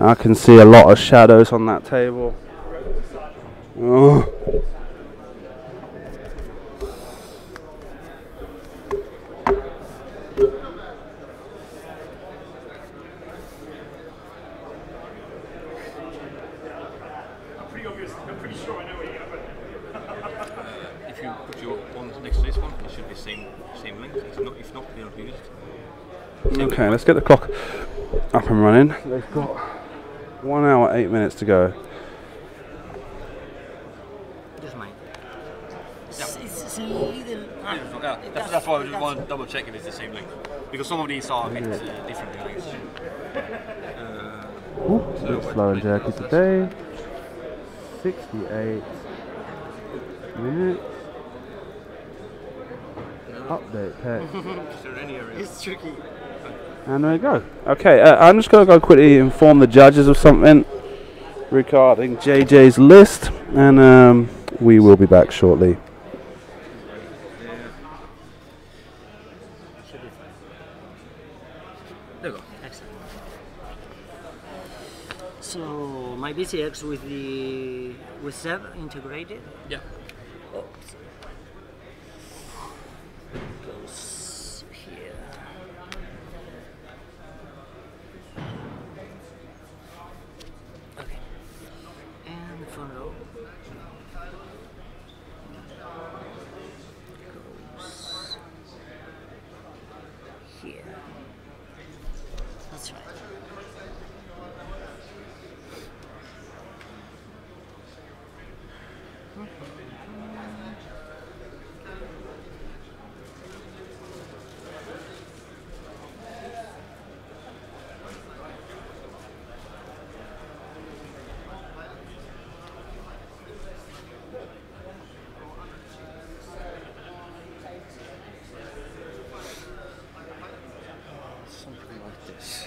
I can see a lot of shadows on that table. Oh. If you put your one next to this one, it should be same length. If not, they don't use it. Okay, let's get the clock up and running. They've got 1 hour, 8 minutes to go. Just mine. Yeah. It's a little. Yeah, that's why I just want to double check if it's the same length, because some of these are a bit different lengths. Ooh, a bit slow and jerky today. 68 minutes. Update text. Is there any area? It's tricky. And there we go. Okay, I'm just going to go quickly inform the judges of something regarding JJ's list, and we will be back shortly. There you go. Excellent. So my BCX with Seb integrated. Yeah. Oops. Goes here. Okay. And the front row goes here. That's right. Something like this.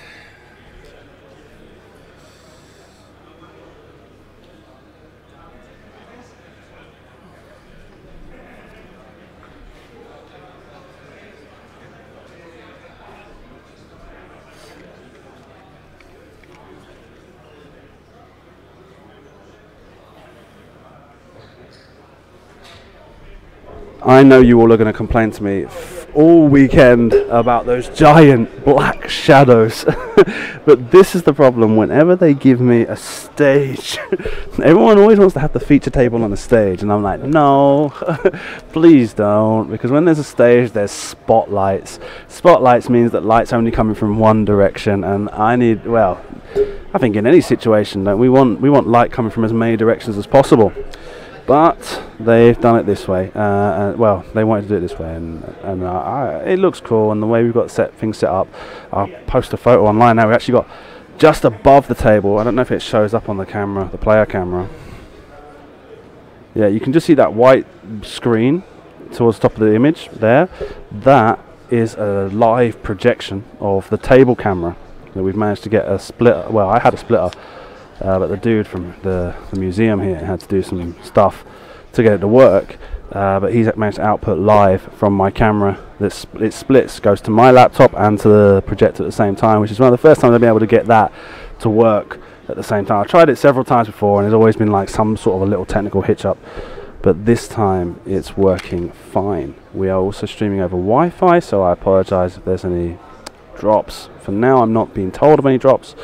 I know you all are going to complain to me all weekend about those giant black shadows, but this is the problem. Whenever they give me a stage, everyone always wants to have the feature table on the stage, and I'm like, no, please don't, because when there's a stage, there's spotlights. Spotlights means that light's only coming from one direction, and I think in any situation that we want light coming from as many directions as possible. But they've done it this way. Well, they wanted to do it this way, and it looks cool. And the way we've got things set up, I'll post a photo online now. We actually got just above the table. I don't know if it shows up on the camera, the player camera. Yeah, you can just see that white screen towards the top of the image there. That is a live projection of the table camera that we've managed to get a splitter. Well, I had a splitter. But the dude from the museum here had to do some stuff to get it to work, but he's managed to output live from my camera. It splits, goes to my laptop and to the projector at the same time, which is one of the first times I've been able to get that to work at the same time. I've tried it several times before, and there's always been like some sort of a little technical hitch up, but this time it's working fine. We are also streaming over Wi-Fi, so I apologize if there's any drops. For now, I'm not being told of any drops.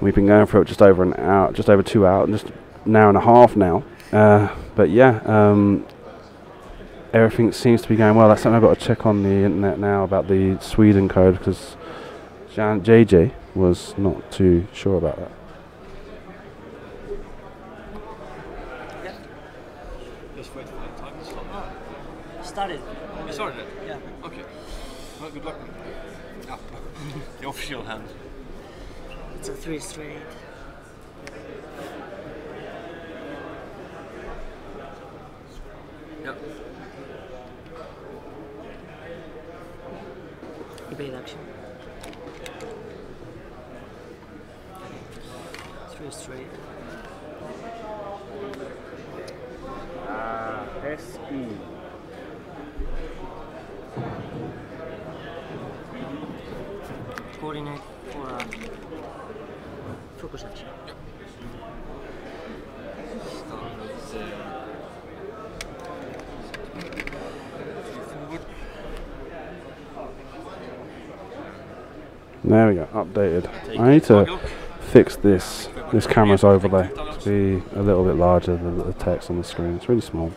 We've been going for it just over an hour, just over 2 hours, just an hour and a half now. But yeah, everything seems to be going well. That's something I've got to check on the internet now about the Sweden code, because JJ was not too sure about that. Yeah. Just wait for the time to stop. Started. You started it? Yeah. Okay. Well, good luck. Yeah. The official hand. It's a 3 straight. Yep. Evade action. 3 straight. SE. Coordinate for focus action. There we go, updated. I need to fix this camera's overlay to be a little bit larger than the text on the screen. It's really small.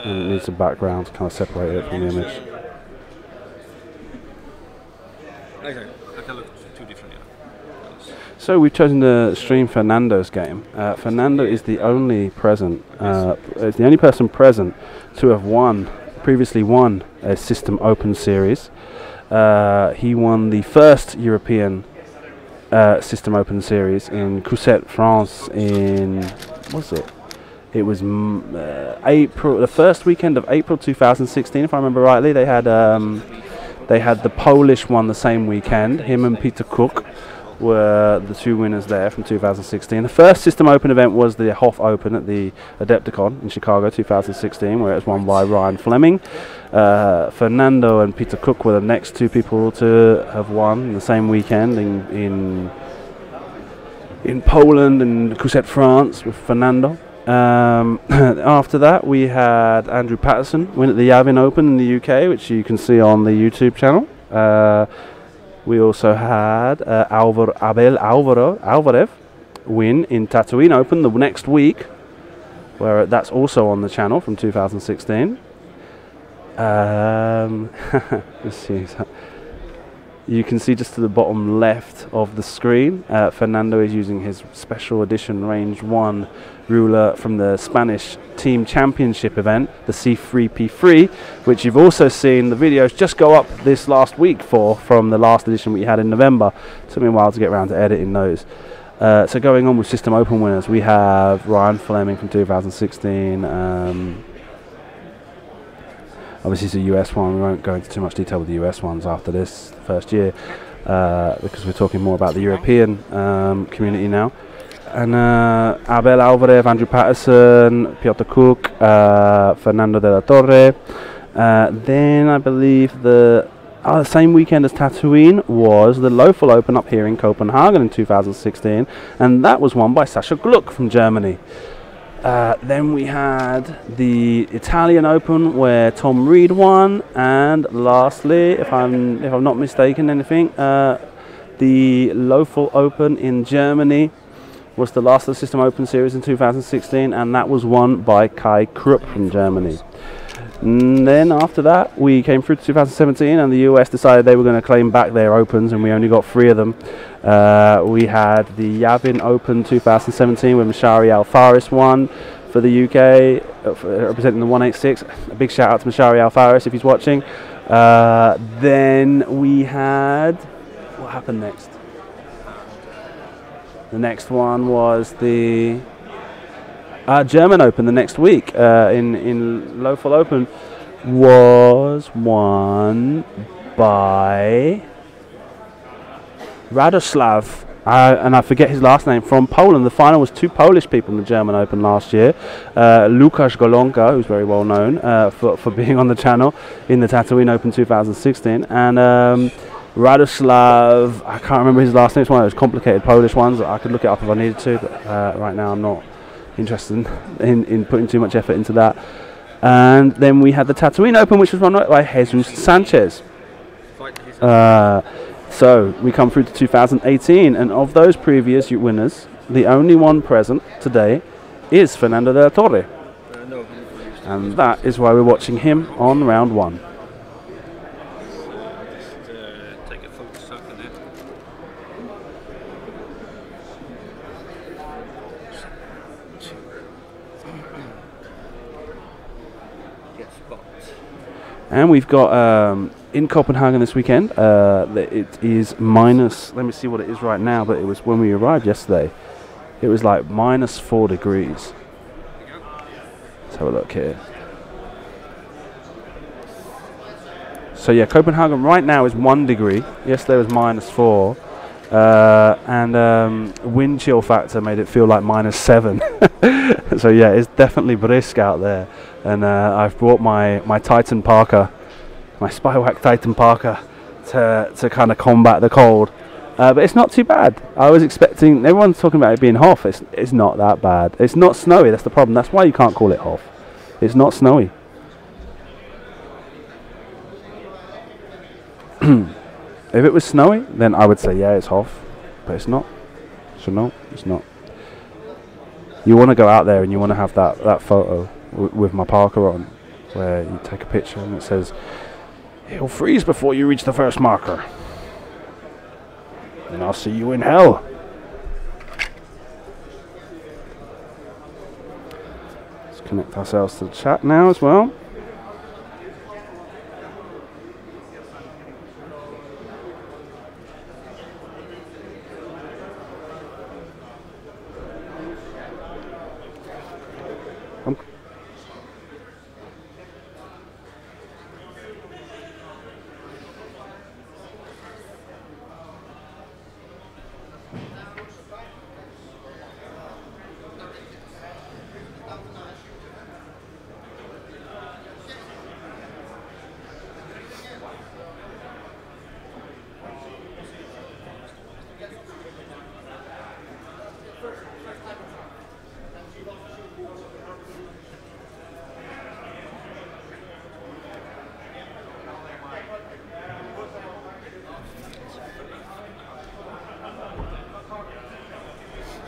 And it needs a background to kind of separate it from the image. Okay, I can look two different. So we've chosen to stream Fernando's game. Fernando is the only is the only person present to have previously won a System Open series. He won the first European System Open series in Cousset, France in, what was it? It was April, the first weekend of April 2016, if I remember rightly. They had the Polish one the same weekend. Him and Peter Cook were the two winners there from 2016. The first System Open event was the Hof Open at the Adepticon in Chicago 2016, where it was won by Ryan Fleming. Fernando and Peter Cook were the next two people to have won the same weekend in Poland and Cousset, France, with Fernando. After that, we had Andrew Patterson win at the Yavin Open in the UK, which you can see on the YouTube channel. We also had Abel Alvarev win in Tatooine Open the next week, where that's also on the channel from 2016. Let's see. You can see just to the bottom left of the screen, Fernando is using his special edition Range 1 ruler from the Spanish Team Championship event, the C3P3, which you've also seen the videos just go up this last week from the last edition we had in November. It took me a while to get around to editing those. So going on with System Open winners, we have Ryan Fleming from 2016. Obviously it's a US one. We won't go into too much detail with the US ones after this first year, because we're talking more about the European community now. And Abel Alvarev, Andrew Patterson, Piotr Cook, Fernando de la Torre. Then I believe the same weekend as Tatooine was the Local Open up here in Copenhagen in 2016, and that was won by Sascha Gluck from Germany. Then we had the Italian Open where Tom Reed won, and lastly, if I'm not mistaken anything, the Local Open in Germany was the last of the System Open series in 2016, and that was won by Kai Krupp from Germany. And then after that, we came through to 2017, and the US decided they were going to claim back their Opens, and we only got 3 of them. We had the Yavin Open 2017 where Mashari Al-Faris won for the UK, representing the 186. A big shout out to Mashari Al-Faris if he's watching. Then we had, what happened next? The next one was the German Open the next week in Local Open was won by Radoslav, and I forget his last name, from Poland. The final was 2 Polish people in the German Open last year. Łukasz Golonka, who's very well known for being on the channel in the Tatooine Open 2016, and Radoslav, I can't remember his last name. It's one of those complicated Polish ones. I could look it up if I needed to, but right now I'm not interested in putting too much effort into that. And then we had the Tatooine Open, which was won by Jesus Sanchez. So we come through to 2018, and of those previous winners, the only one present today is Fernando de la Torre. And that is why we're watching him on round 1. And we've got in Copenhagen this weekend, it is minus, let me see what it is right now, but it was when we arrived yesterday, it was like minus 4 degrees. Let's have a look here. So yeah, Copenhagen right now is 1 degree. Yesterday was minus 4. And wind chill factor made it feel like minus 7. So yeah, it's definitely brisk out there. And I've brought my Titan Parker, my Spywack Titan Parker, to kind of combat the cold. But it's not too bad. I was expecting, everyone's talking about it being Hoff. It's not that bad. It's not snowy, that's the problem. That's why you can't call it Hoff. It's not snowy. If it was snowy, then I would say, yeah, it's Hoff. But it's not. So no, it's not. You want to go out there and you want to have that photo with my Parker on, where you take a picture and it says, "It'll freeze before you reach the first marker. And I'll see you in hell." Let's connect ourselves to the chat now as well.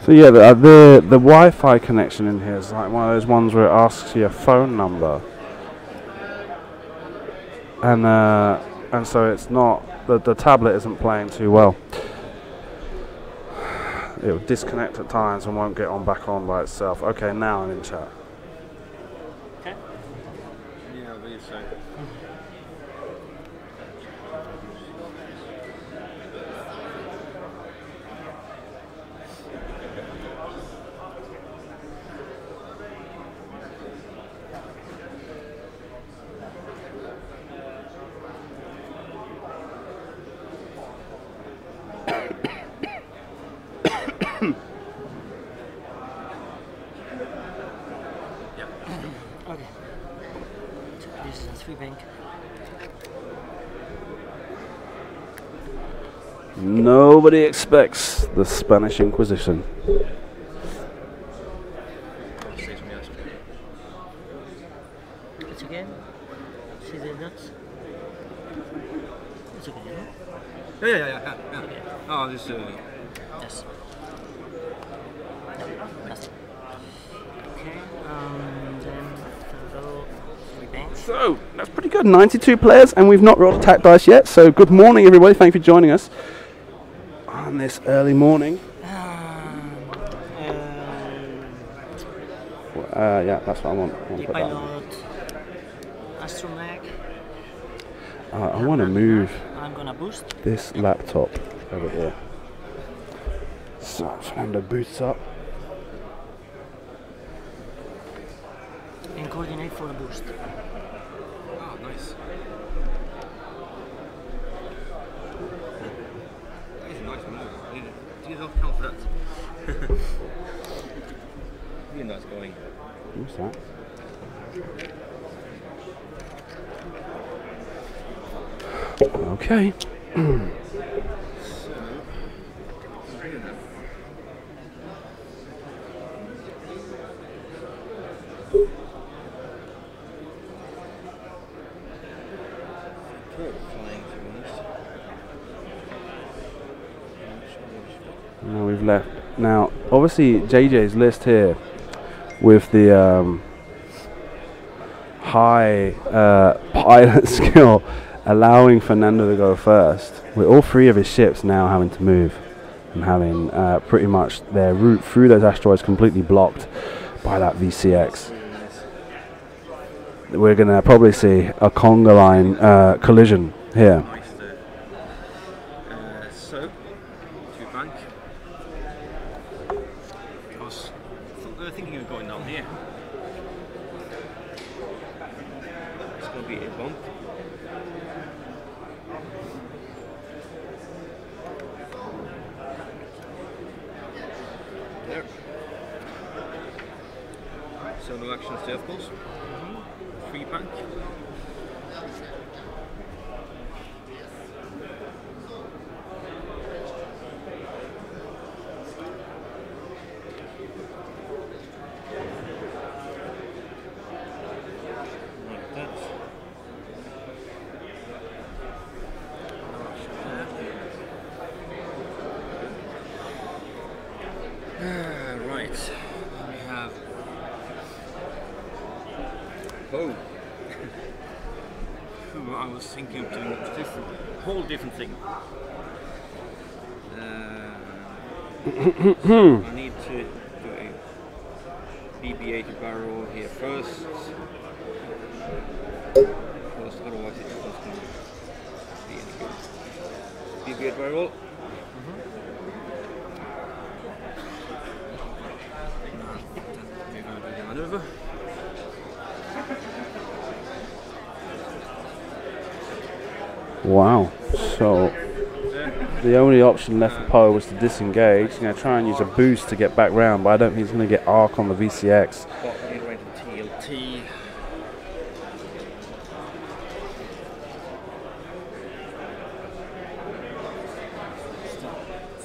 So yeah, the Wi-Fi connection in here is like one of those ones where it asks you your phone number, and so it's not the tablet isn't playing too well. It will disconnect at times and won't get back on by itself. Okay, now I'm in chat. Okay. Yeah, I believe so. Okay. This is a 3-bank. Nobody expects the Spanish Inquisition. It's again. See the nuts? It's okay, no? Yeah. Okay. Oh, this. Yes. No, nothing. Okay, then Fernando, 3 banks. So, that's pretty good. 92 players, and we've not rolled attack dice yet. So, good morning, everybody. Thank you for joining us on this early morning. Yeah, that's what I want. I want to The put that on. pilot, astromech. I want to move I'm gonna boost. this laptop over here. So, Fernando boots up. And coordinate for the boost. Oh, nice. That is a nice move. Do you not count for that? Really nice going. What's that? Okay. Now we've left. Now, obviously, JJ's list here with the high pilot skill allowing Fernando to go first, with all 3 of his ships now having to move and having pretty much their route through those asteroids completely blocked by that VCX. We're going to probably see a conga line collision here. Nice so, 2 bank. I was thinking of going down here. It's going to be a bump. There. So no actions there, of course. 3 bank. I was thinking of doing a whole different thing. So I need to do a BB-80 barrel here first. Because otherwise it's not going to be any good. BB-8 barrel. We're going to do the maneuver. Wow. So the only option left for Poe was to disengage. He's going to try and use a boost to get back round, but I don't think he's going to get arc on the VCX. But I need to range the TLT.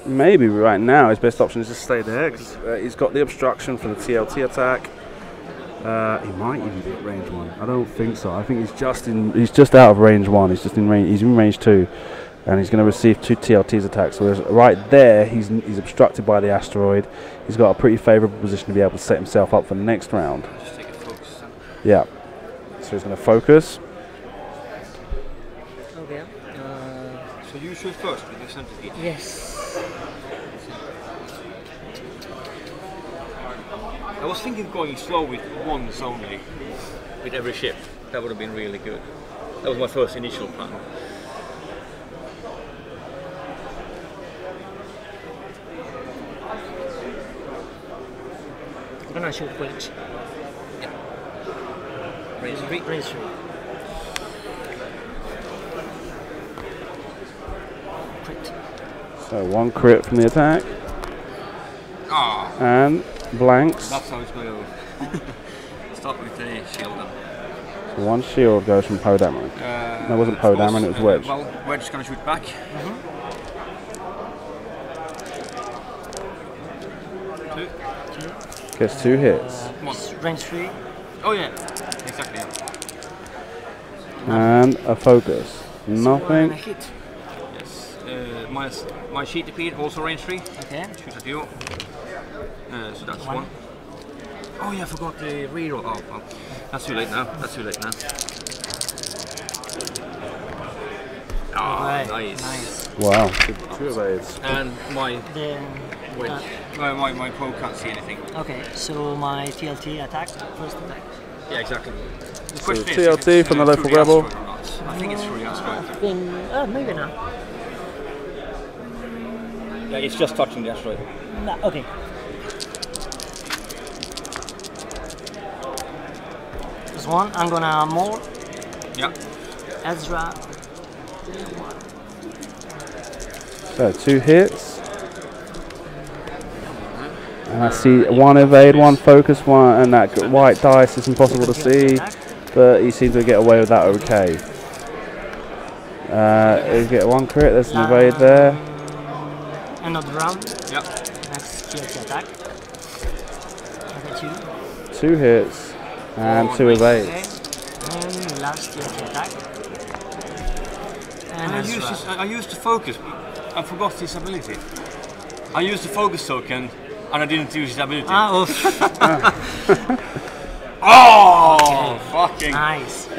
Maybe right now his best option is to stay there because he's got the obstruction for the TLT attack. He might even be at range 1. I don't think so. I think he's just out of range 1. He's just in range. He's in range 2, and he's going to receive 2 TLT's attacks. So right there, he's obstructed by the asteroid. He's got a pretty favourable position to be able to set himself up for the next round. Just take a focus. Yeah. So he's going to focus. Okay. So you shoot first with your centipede. Yes. I was thinking of going slow with ones only, with every ship. That would have been really good. That was my first initial plan. I'm gonna shoot range. Range 3. Range 3. Crit. So 1 crit from the attack. Ah, And blanks. that's how it's going to start with the shield then. So 1 shield goes from Poe Dameron. No, it wasn't Poe Dameron, it was Wedge. Well, Wedge is going to shoot back. Two. Gets 2 hits. One. Range 3. Oh yeah, exactly. And a focus. And a Nothing. hit. Yes. My sheetipede also range 3. Okay. Shoot at you. So that's 1. Oh yeah, I forgot the reroll. Oh, well, that's too late now. That's too late now. Oh, Right. nice. Wow. 2 evades. And my Then. Wedge. My pro can't see anything. Okay, so my TLT attack, first attack. Yeah, exactly. The So question is TLT if it's, from the through local rebel. asteroid or not. I think it's through the asteroid. Then, maybe not. Yeah, it's just touching the asteroid. No, okay. This one, I'm gonna more Yeah. Ezra. So 2 hits. And I see 1 evade, 1 focus, 1, and that white dice is impossible to see, but he seems to get away with that okay. You get 1 crit, there's an evade there. Another round. Yeah. Next TLT attack. Okay, 2. 2 hits and 2 Okay. evades. And last TLT attack. And I used the focus. I forgot his ability. I used the focus token and I didn't use his ability. oh. Oh, fucking. Nice.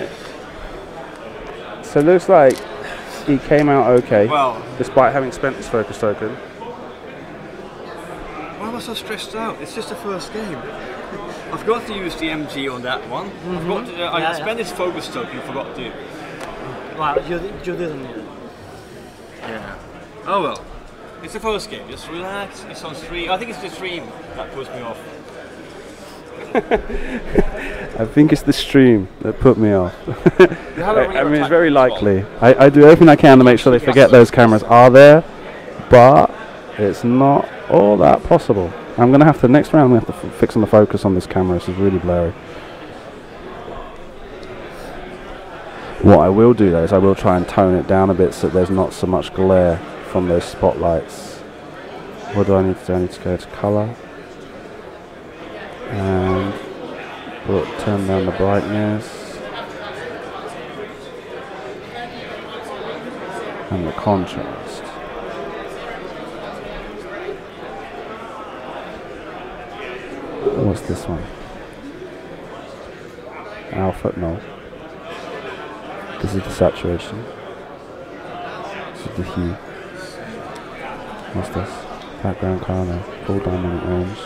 So it looks like he came out okay, Well, despite having spent his focus token. why am I so stressed out? It's just the first game. I forgot to use the MG on that one. I forgot to, I spent his focus token and forgot to. Wow, you didn't need it. Yeah. Oh well. It's the first game. Just relax. It's on stream. I think it's the stream that puts me off. I think it's the stream that put me off. You have a I mean, it's real very attack as likely. I do everything I can to make sure they forget those cameras are there, but it's not all that possible. I'm going to have to, next round, we have to fix on the focus on this camera. This is really blurry. What I will do though is I will try and tone it down a bit so that there's not so much glare from those spotlights. What do I need to do? I need to go to colour and turn down the brightness and the contrast. What's this one? Alpha? No. This is the saturation. This is the hue. What's this? Background color, full dynamic range.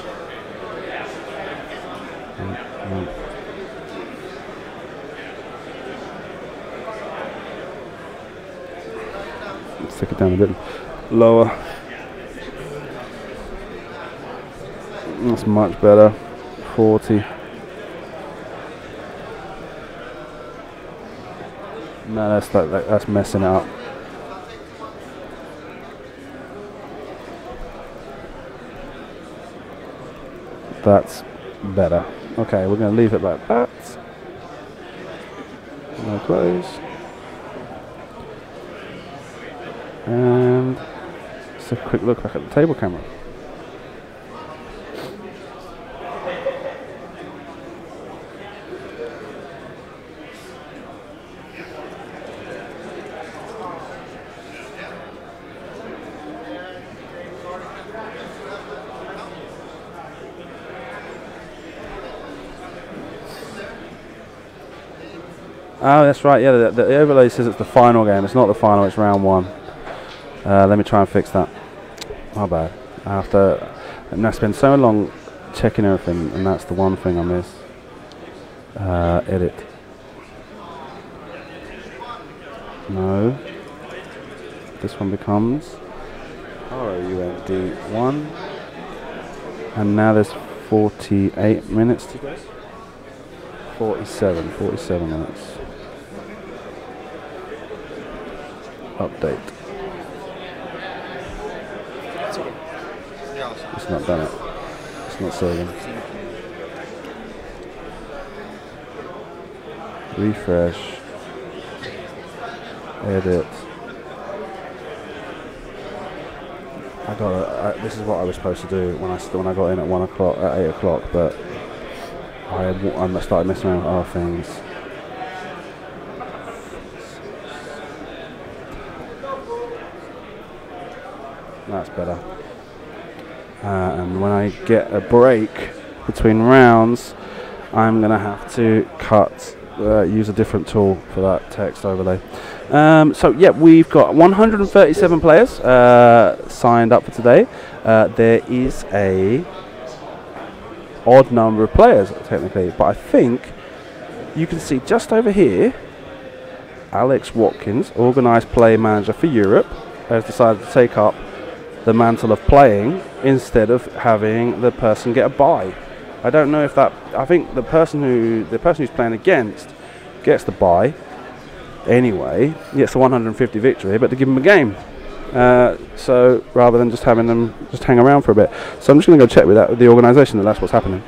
Let's take it down a bit lower. That's much better. 40. No, that's messing it up. That's better. Okay, we're going to leave it like that. No close. And let's have a quick look back at the table camera. Oh, that's right. Yeah, the overlay says it's the final game. It's not the final. It's round 1. Let me try and fix that. My bad. I have to. And I spend so long checking everything, and that's the one thing I miss. Edit. No. This one becomes ROUND1, and now there's 48 minutes to go. 47 minutes. Update. It's not done it. It's not saving. Refresh. Edit. This is what I was supposed to do when I got in at 1 o'clock, at 8 o'clock, but I started messing around with other things. That's better. And when I get a break between rounds, I'm going to have to use a different tool for that text overlay. So yeah, we've got 137 players signed up for today. There is a odd number of players technically, but I think you can see just over here, Alex Watkins, organised play manager for Europe, has decided to take up the mantle of playing instead of having the person get a bye. I don't know if that. I think the person who's playing against gets the bye anyway. Gets the 150 victory, but to give them a game. So rather than just having them just hang around for a bit, so I'm just going to go check with the organisation that's what's happening.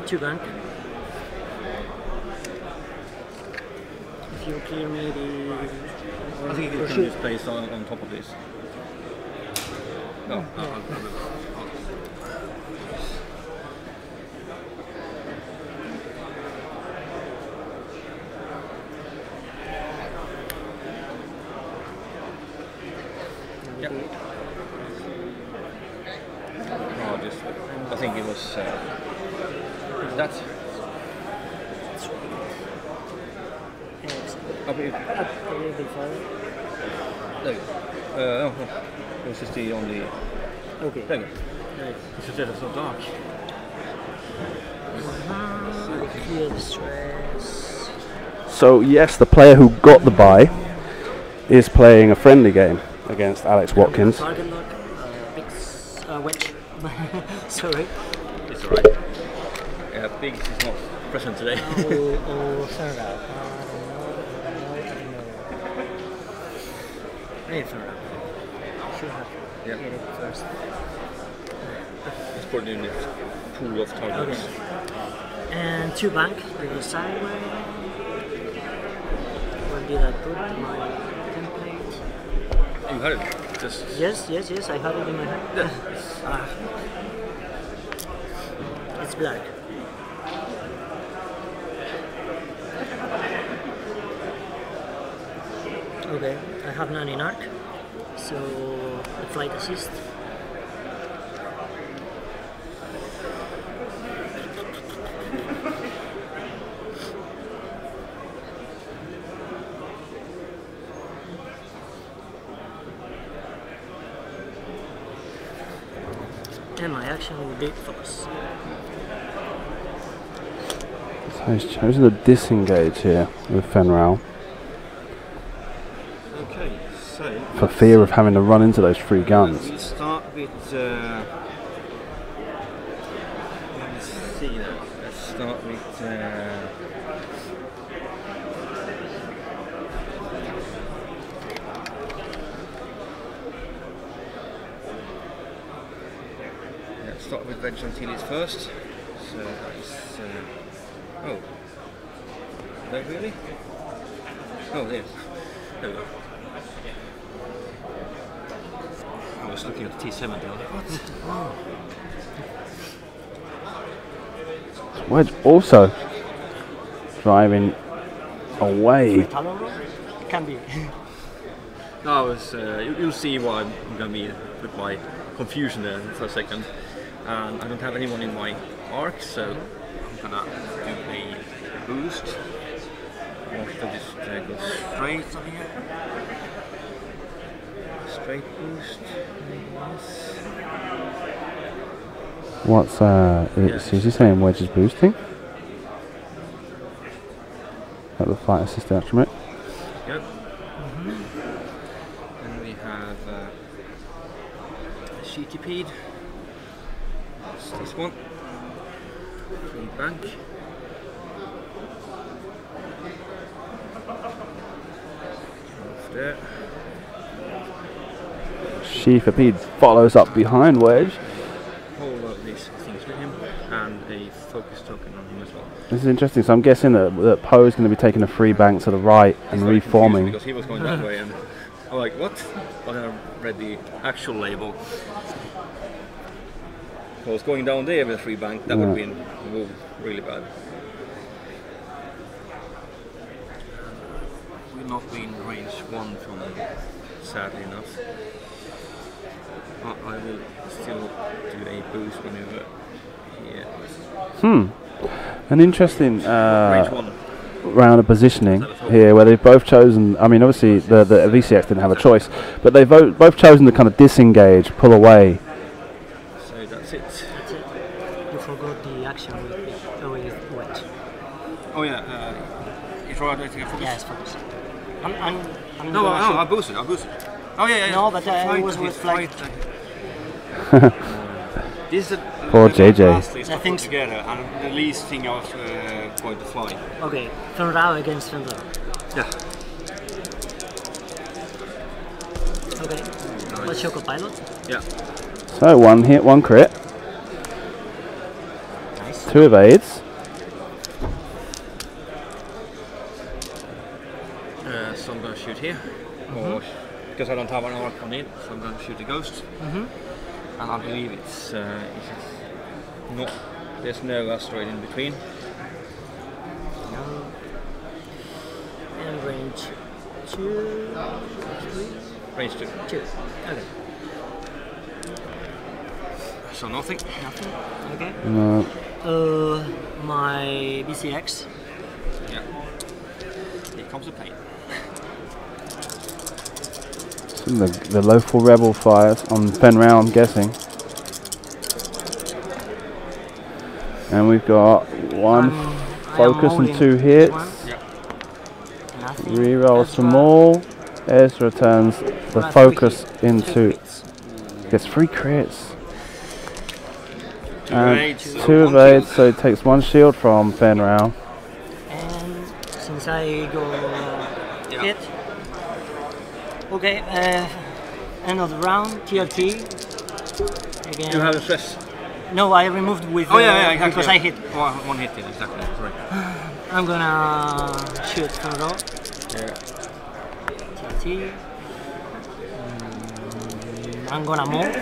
Two bank. If you clear me the... I think you can just place on top of this. No. Yep. No, I think it was... that's... Up a little bit further. There you go. No. It was just the only... Okay. There you go. Right. It's just that it's so dark. Clear the stress. So yes, the player who got the bye is playing a friendly game against Alex Watkins. Target lock, wedge. Sorry. It's alright. Yeah, Biggs is not present today. Fernando. Hey, Fernando. Should have hit it first. Let's put it in the pool of targets. Okay. And two bank, the sideway. Where did I put my template? You had it. Just Yes, I had it in my hand. It's black. Okay, I have none in arc, so the flight assist. And my action will be focus. So he's chosen to disengage here with Fenral Okay, so for fear of having to run into those 3 guns. we'll start with. Let's see now. Let's start with. Start with Veg Antilles first. So that is. Oh. No, really? Oh, there. There we go. I was looking at the T7 there. What? Wedge also driving away. Salo roll? Can be. No, I was. You'll see why I'm going to be with my confusion there for a second. And I don't have anyone in my arc, so I'm gonna do a boost. I'll just go straight on here. Straight boost. Yes. What's is he saying Wedge is boosting? At the flight assist attribute. Yep. And we have CTP'd. That's this one. Free bank. Off there. Sheafapede follows up behind Wedge. Whole lot of these things with him, and a focus token on him as well. This is interesting. So I'm guessing that Poe is going to be taking a free bank to the right and He's very reforming. confused because he was going that way, and I'm like, what? But then I read the actual label. If I was going down there with a free bank, that would have been really bad. We'll not be in range 1 from them, sadly enough. But I will still do a boost maneuver here. An interesting Range 1. round of positioning here, where they've both chosen. I mean, obviously the VCX didn't have a choice, but they've both chosen to kind of disengage, pull away. So that's it. That's it. You forgot the action with Wedge. Oh yeah, it's right to take a focus. Yeah, it's focus. I'm No, gonna shoot. I boosted. Oh yeah. No, but I Flight, was with flight. This is Poor the JJ. lastly stuff I think put together, and the least thing I was going to fly. Okay, Fernando against Fernando. Yeah. Okay, let's show co-pilot. Yeah. So 1 hit, 1 crit, Nice. 2 evades. So I'm going to shoot here, or because I don't have an arc on it, so I'm going to shoot the ghost. And I believe it's not. There's no asteroid in between. No. And range 2, 3, Range 2. 2. Okay. So nothing. Nothing. Okay. No. My BCX. Yeah. Here comes the plane. The local rebel fires on Fenral, I'm guessing. And we've got 1 focus and 2 hits. Yeah. Nothing. Rerolls Ezra. some all. Ezra turns the Right, focus three into. crits. Gets 3 crits. Two And evades, so 2 1 evades, shield. so it takes 1 shield from Fenral. And since I go Yeah. hit. Okay, end of the round, TLT. Again. You have a stress. No, I removed with Exactly. because I hit. Oh, 1 hit, yeah, exactly. Correct. I'm gonna shoot Fernando. Yeah. TLT. I'm gonna move.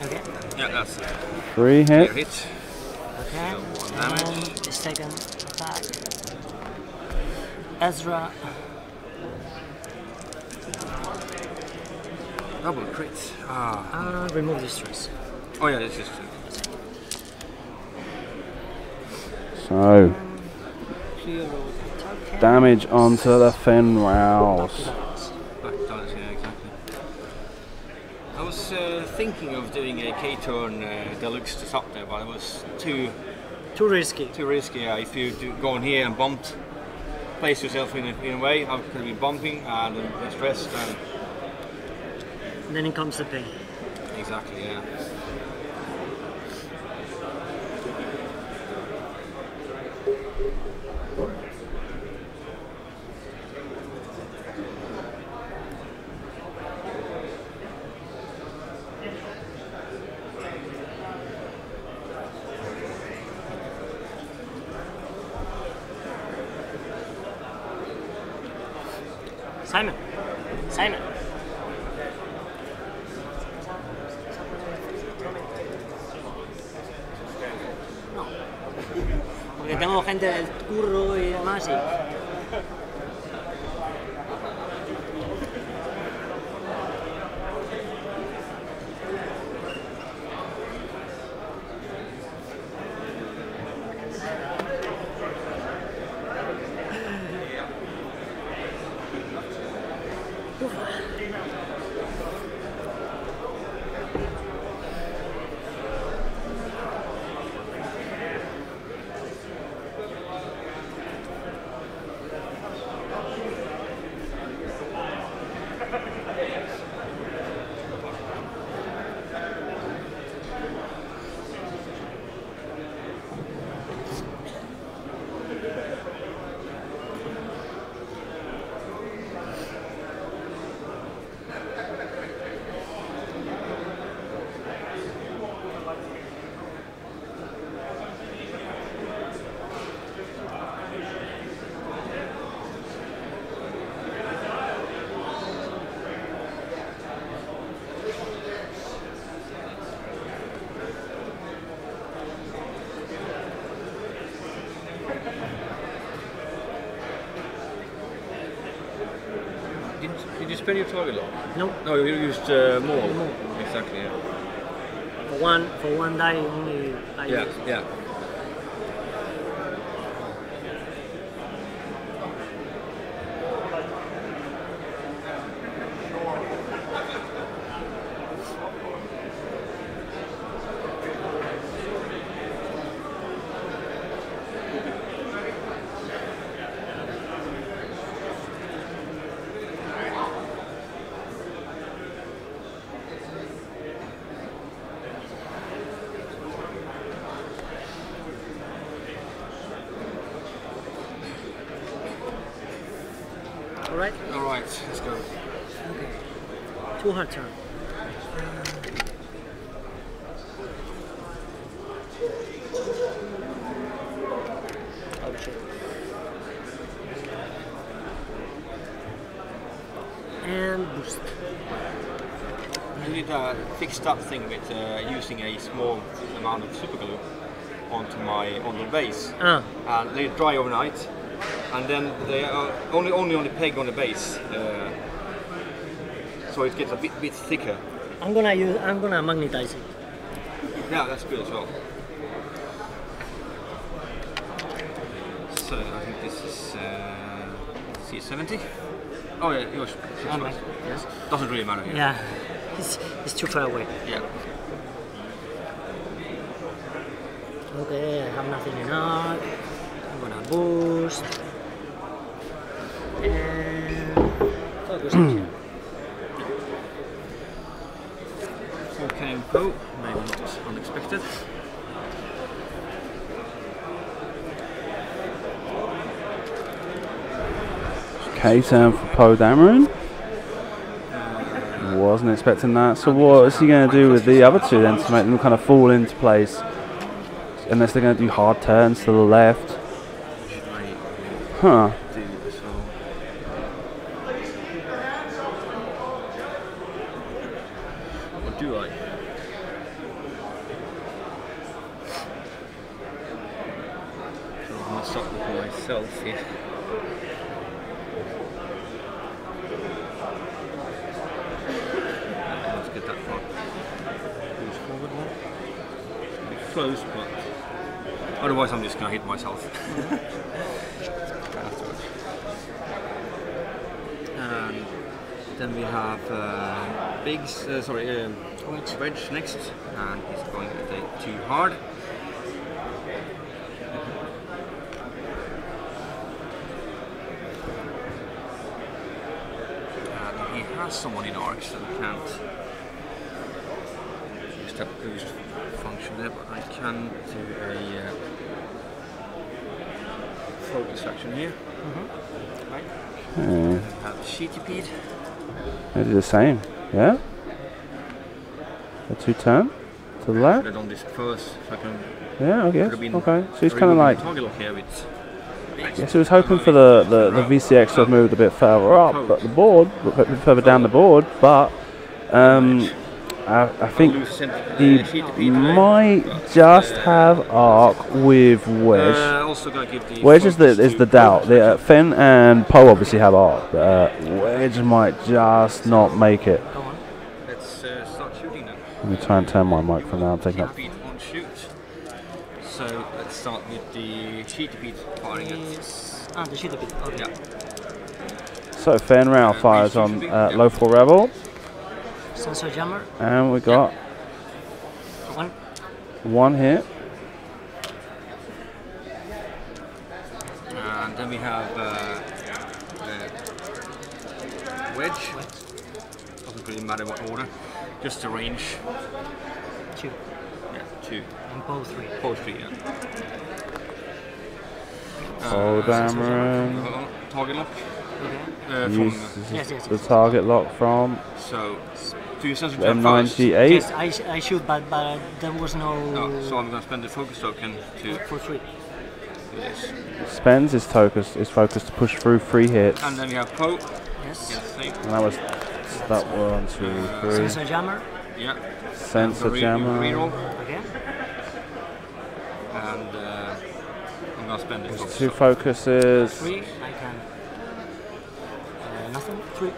Okay. Yeah, that's 3 clear hits. hit. Okay. So 1 damage. And the second attack. Ezra. Double crit. Ah. Remove the stress. Oh yeah, this is So, Clear all the tokens. damage onto the Fenrals. back dollars, yeah, exactly. I was thinking of doing a K-turn deluxe to stop there, but it was too Too risky. risky. If you go in here and place yourself in a way, how could be bumping and stressed and Then it comes the pain. exactly, yeah. Simon. Simon. No. Porque tengo gente del curro y demás y... Did you spend your target lock? No. No, you used more. More. Exactly, yeah. For one die only I Yeah, use. yeah. Alright? Alright, let's go. Okay. 2 hard turn. Oh shit. And boost. You did a fixed up thing with using a small amount of super glue on the base, and they dry overnight, and then they are only on the peg on the base, so it gets a bit thicker. I'm gonna magnetize it. Yeah, that's good as well. So I think this is C70. Oh yeah, yours. Yes. Doesn't really matter here. Yeah. It's too far away. Yeah. Okay, I have nothing in art. I'm gonna boost. And focus action. Okay, oh, maybe not unexpected. K-turn for Poe Dameron. Wasn't expecting that. So what is he going to do with the other two then to make them kind of fall into place? Unless they're going to do hard turns to the left. Should I Huh. do so? What do I? So I'm gonna start with myself here. close, but otherwise I'm just gonna hit myself. And then we have Wedge next, and he's going to take too hard. And he has someone in arc, so we can't use that boost function there, but I can do a focus action here. Right. Have Sheetipede. They do the same, yeah? A 2-turn to the left? Should have done this first, so I can. Yeah, I guess. Been Okay, so he's kind of like. Target lock here with Yes, he was hoping for the VCX to have moved a bit further up, but the board, a bit further down the board, but I think he might just have arc with Wedge. Also gonna give the Wedge is the doubt. Finn and Poe obviously have arc, but Wedge might just not make it. Go on. Let's start shooting then. Let me try and turn my mic for now. I'm taking up. Sheetipede on shoot. So let's start with the Sheetipede firing it. The Sheetipede. Okay. Yeah. So Fernando fires on low 4 Rebel, Sensor jammer. and we got one hit. And then we have Wedge. Doesn't really matter what order, just the range. 2. Yeah, 2. And bow 3. Both 3, yeah. Oh, Dameron. Target lock. Okay. Uses the target lock from So, do you sensor jump first? M98. Yes, I shoot, but there was no. Oh, so I'm going to spend the focus token to For 3. do this. Spends his focus to push through 3 hits. And then we have Poe. Yes. Yeah, same. And that was 1, 2, 3. Sensor jammer. Yeah. Sensor jammer. Reroll. Okay. And I'm going to spend the focus 2 token. focuses. 3. I can. Nothing. 3.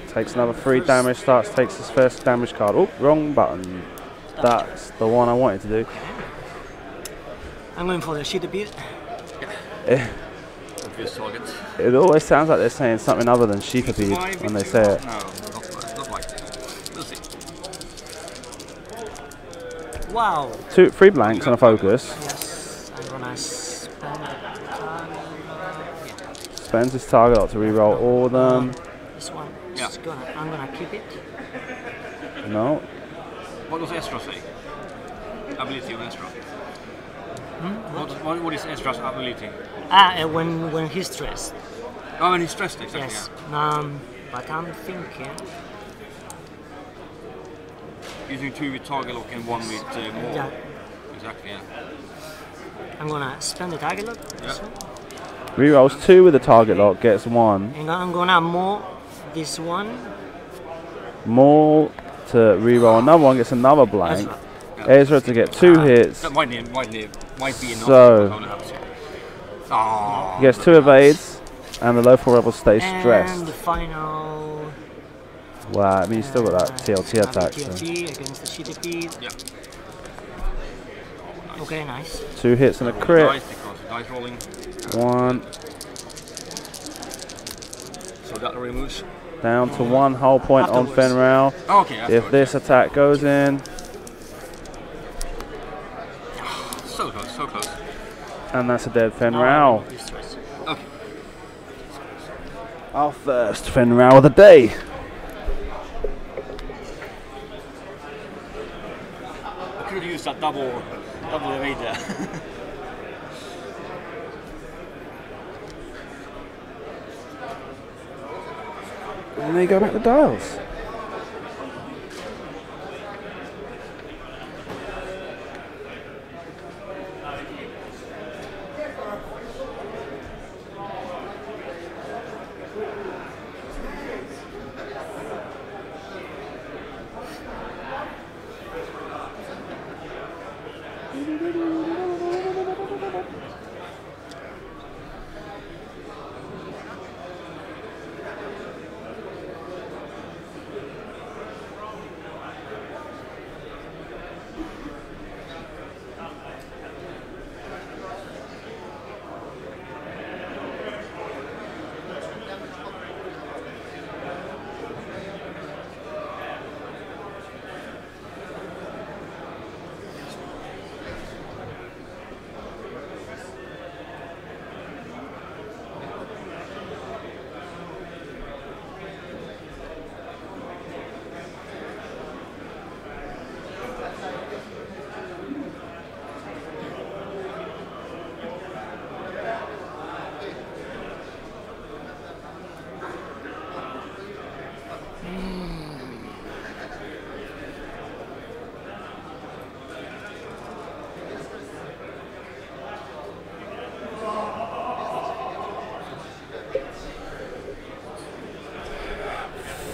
Takes another 3 damage. Takes his first damage card. Oh, wrong button. That's the one I wanted to do. I'm going for the Sheetipede. Obvious target. It always sounds like they're saying something other than Sheetipede when they say it. No, not like that. We'll see. Wow. 3 blanks and a focus. Yes. I'm gonna spend the time. Spends his target lock to reroll all of them. This one. Yeah. I'm gonna keep it. No. What does Estra say? Ability of Estra. What is Estra's ability? When he's stressed. Oh, when he's stressed, exactly. Yes. Yeah. But I'm thinking. Using 2 with target lock and 1 with more. Yeah. Exactly, yeah. I'm gonna spend the target lock. This Yeah. one. Rerolls 2 with the target lock, gets 1. And I'm gonna more this one. More to reroll another one, gets another blank. Ezra. Ezra to get 2 hits. That might be enough. So- I'm gonna have to. Oh, He gets 2 evades, and the low 4 rebel stays And stressed. the final. Wow, I mean, you still got that TLT attack. So. TLT against the Sheetipede. Yeah. Okay, nice. 2 hits and a Dice crit. because dice rolling. 1 So that removes. down to 1 hull point on Afterwards. Fenral. Oh, okay. If afterwards, this attack goes in, so close, so close. and that's a dead Now Fenral. I'm stressed. Okay. Our first Fenral of the day. I could have used that double evade there. And they go back to dials.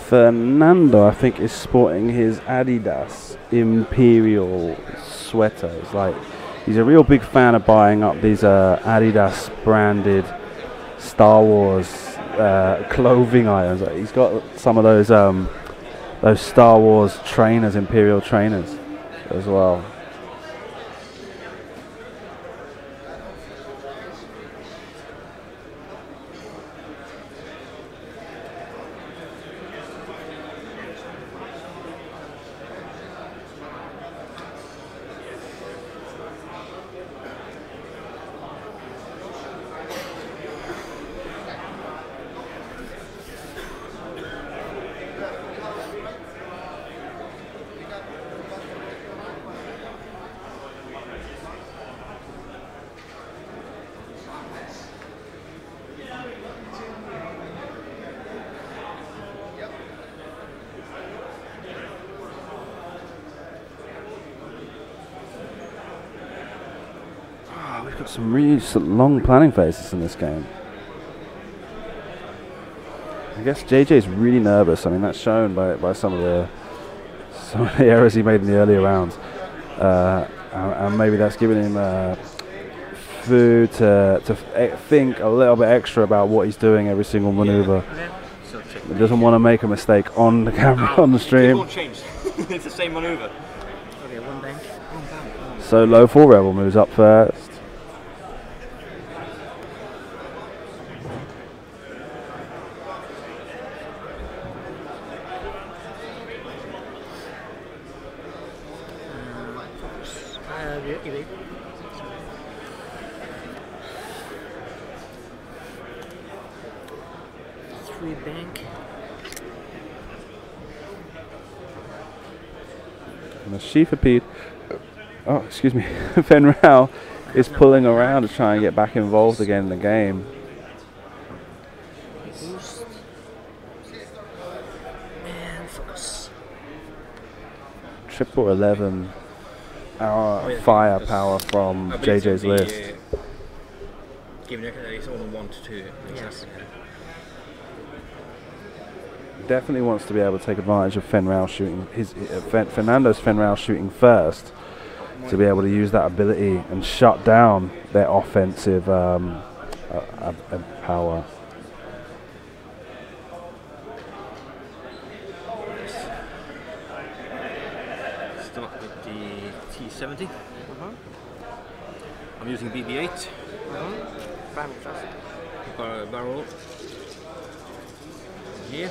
Fernando, I think, is sporting his Adidas Imperial sweater. It's like he's a real big fan of buying up these Adidas branded Star Wars clothing items. Like, he's got some of those Star Wars trainers, Imperial trainers, as well. We've got some really long planning phases in this game. I guess JJ's really nervous. I mean, that's shown by some of the errors he made in the earlier rounds, and maybe that's giving him food to think a little bit extra about what he's doing every single maneuver. He doesn't want to make a mistake on the camera on the stream. It won't change. It's the same maneuver. Okay, one bank. So low 4 rebel moves up first. Three bank. And the Shifa oh, excuse me, Fenrao is pulling around to try and get back involved again in the game. Boost. And focus. Triple 11 firepower from JJ's list. Given that it's only 1 to 2. Yes. Definitely wants to be able to take advantage of Fenrao shooting Fernando's Fenrao shooting first, to be able to use that ability and shut down their offensive power. Start with the T70. I'm using BB-8. Barrel here.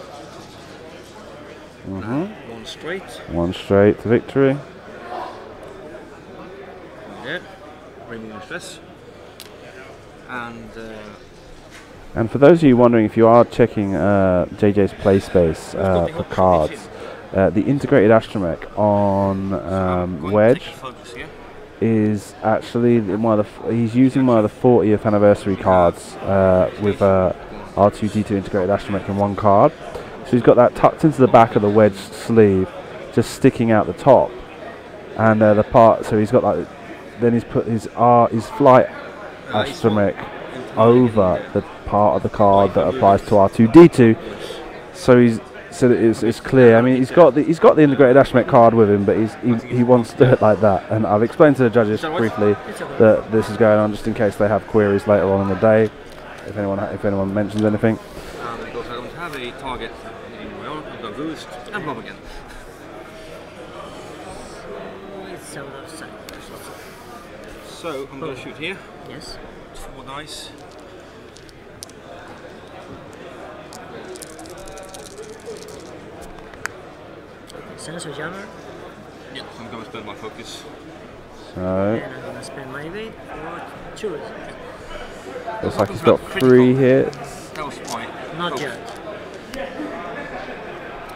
One straight. One straight to victory. Yeah. Removing stress. And for those of you wondering, if you are checking JJ's play space for cards, the integrated astromech on Wedge is actually he's using one of the 40th anniversary cards with R2D2 integrated astromech in one card. So he's got that tucked into the back of the Wedge sleeve, just sticking out the top, and the part. So he's got like, then he's put his flight astromech over the part of the card that applies to R2D2. So it's clear. I mean, he's got the integrated astromech card with him, but he wants to do it like that. And I've explained to the judges briefly that this is going on just in case they have queries later on in the day, if anyone mentions anything. Because I don't have a target in my arm, I'm going to boost and bomb again. It's out of sight. So I'm going to shoot here. Yes. 4 dice. Sensor jammer. Yeah, I'm going to spend my focus. So And I'm gonna spend my evade for 2 results. looks like he's got 3 hits. That was my Not focus. yet.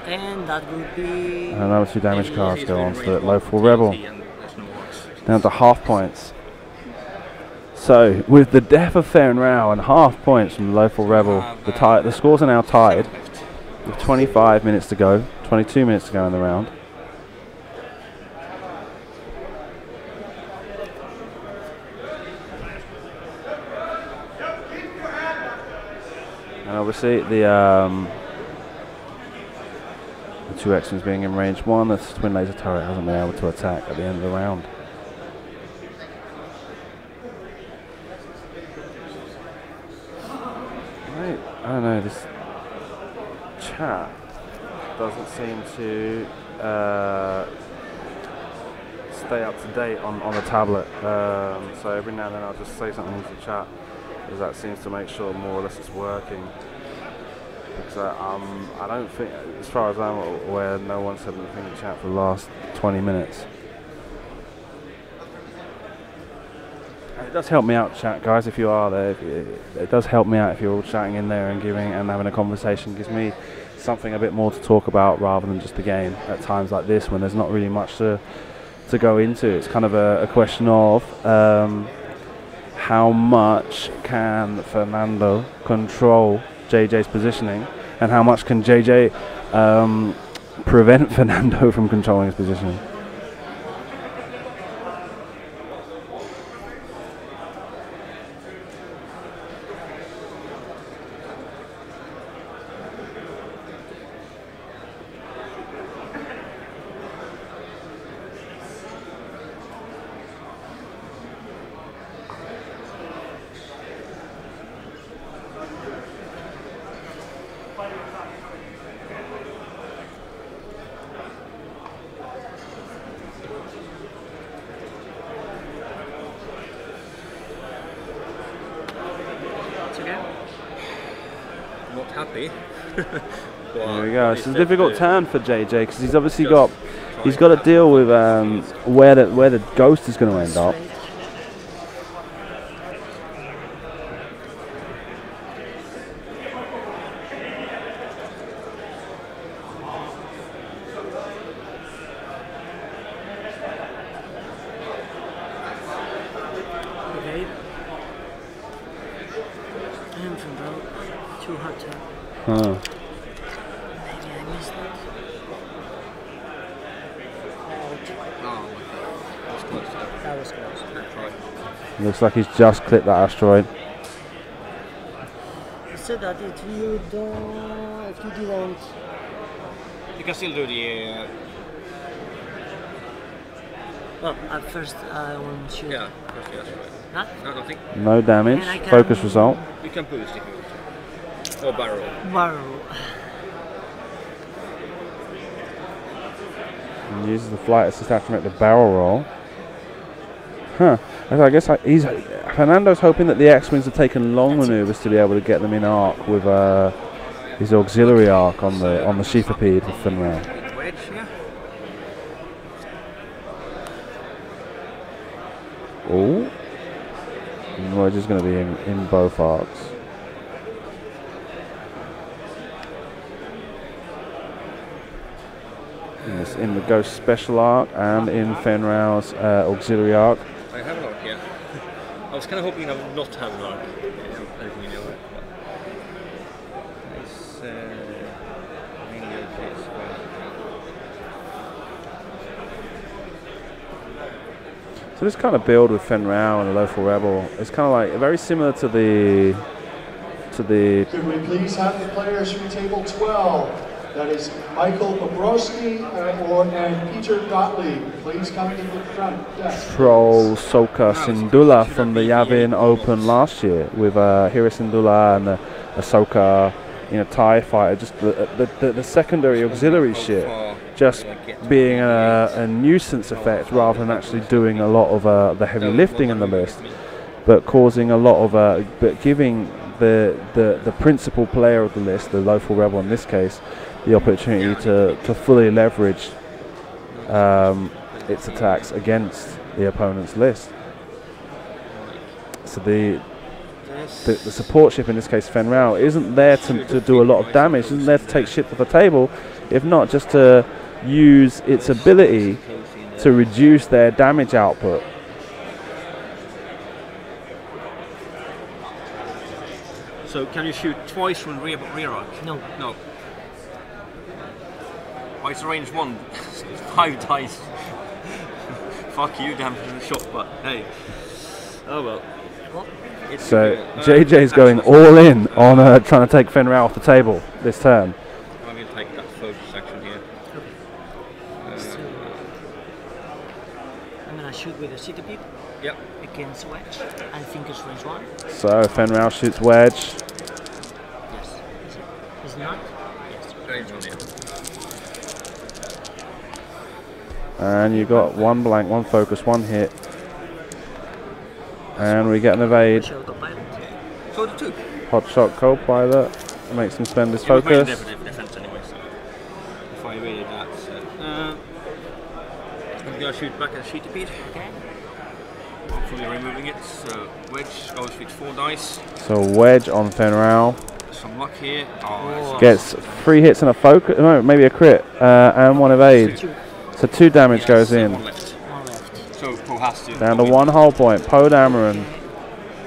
And that would be... And another 2 damage cards go on to the low 4 rebel. Down to half points. So with the death of Fernrao and half points from the low 4 rebel, the scores are now tied with 25 minutes to go, 22 minutes to go in the round. And obviously the 2 X-Wings being in range 1. The twin laser turret hasn't been able to attack at the end of the round. Right, I don't know, this chat doesn't seem to stay up to date on the tablet. So every now and then I'll just say something into the chat, because that seems to make sure more or less it's working. Because I don't think, as far as I'm aware, no one said anything in the chat for the last 20 minutes. And it does help me out, chat guys, if you are there. It does help me out if you're all chatting in there and giving and having a conversation. It gives me something a bit more to talk about rather than just the game at times like this when there's not really much to go into. It's kind of a question of how much can Fernando control JJ's positioning, and how much can JJ prevent Fernando from controlling his positioning. Happy. There we go. It's a difficult turn for JJ because he's obviously got to deal with where the ghost is going to end up. Huh. Maybe I missed it. Oh, that was close. That was close. Looks like he's just clipped that asteroid. He said that if you didn't, you can still do the. well, at first I won't shoot. Yeah, first the asteroid. Huh? No, nothing. No damage. Focus result. You can boost if you want. Or barrel. Barrel. And uses the flight assist to make the barrel roll. Huh. I guess Fernando's hoping that the X-Wings have taken long maneuvers to be able to get them in arc with his auxiliary arc on the Sheathapede with Fenrir. Wedge, yeah. Oh. Wedge is going to be in both arcs. In the Ghost Special Arc and in Fenrir's Auxiliary Arc. I have an arc, yeah. I was kind of hoping I would not have an arc. It's mainly okay as well. So this kind of build with Fenrir and the Lothal Rebel is kind of like very similar to the. Could we please have the players from table 12? That is Michael Bobrovsky and Peter Gottlieb. Please come to the front desk. Troll Soka Sindula from the Yavin Open last year with Hira Sindula and Ahsoka in a TIE fighter. Just the secondary auxiliary shit just being a nuisance effect rather than actually doing a lot of the heavy lifting in the list, but causing a lot of but giving the principal player of the list, the Lothal Rebel in this case, the opportunity to fully leverage its attacks against the opponent's list. So the support ship, in this case Fenrir, isn't there to do a lot of damage, isn't there to take shit to the table, if not just to use its ability to reduce their damage output. So can you shoot twice from rear arc? No. No. Why is the range 1? 5 dice. Fuck you, damn shot, but hey. Oh well. So JJ's going all in on trying to take Fenrir off the table this turn. I'm going to take that focus action here. So I'm gonna shoot with a city pip Yep. against wedge. I think it's range 1. So Fernando shoots wedge. Yes. Is it? Is it not? Yes. Range 1, yeah. And you got one blank, one focus, one hit. And we get an evade. Show the pilot. So the 2. Hot shot co-pilot. Makes him spend his It was mainly focus. defense anyway, so if I evaded that, I'm gonna shoot back at sheet beat. Okay. Hopefully removing it. So wedge goes with 4 dice. So wedge on Fernando. Some luck here. Oh, Gets 3 hits and a focus. No, maybe a crit. And one evade. 2. So 2 damage goes One in. left. 1 left. So Poe has to. Down to 1 hull point. Poe Dameron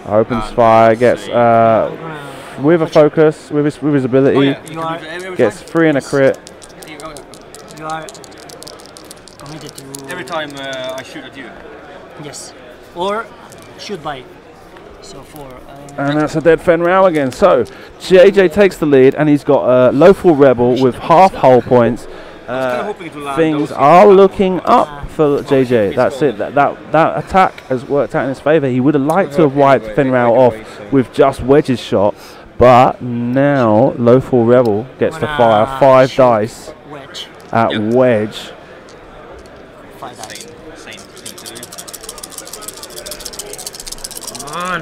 opens fire. Gets with a focus, with his ability. Oh, yeah. You are- Gets 3 and a crit. You are committed to. Every time I shoot at you. Yes. Or shoot by. So 4. And that's a dead Fenral again. So JJ takes the lead, and he's got a Lawful Rebel with half hull points. hoping to land Things those are things. looking up for JJ. That's it. That attack has worked out in his favour. He would have liked to have wiped Fenral off with just Wedge's shot, but now Lawful Rebel gets to fire 5 dice Wedge. at Wedge. 5 dice. Same thing to do. Come on.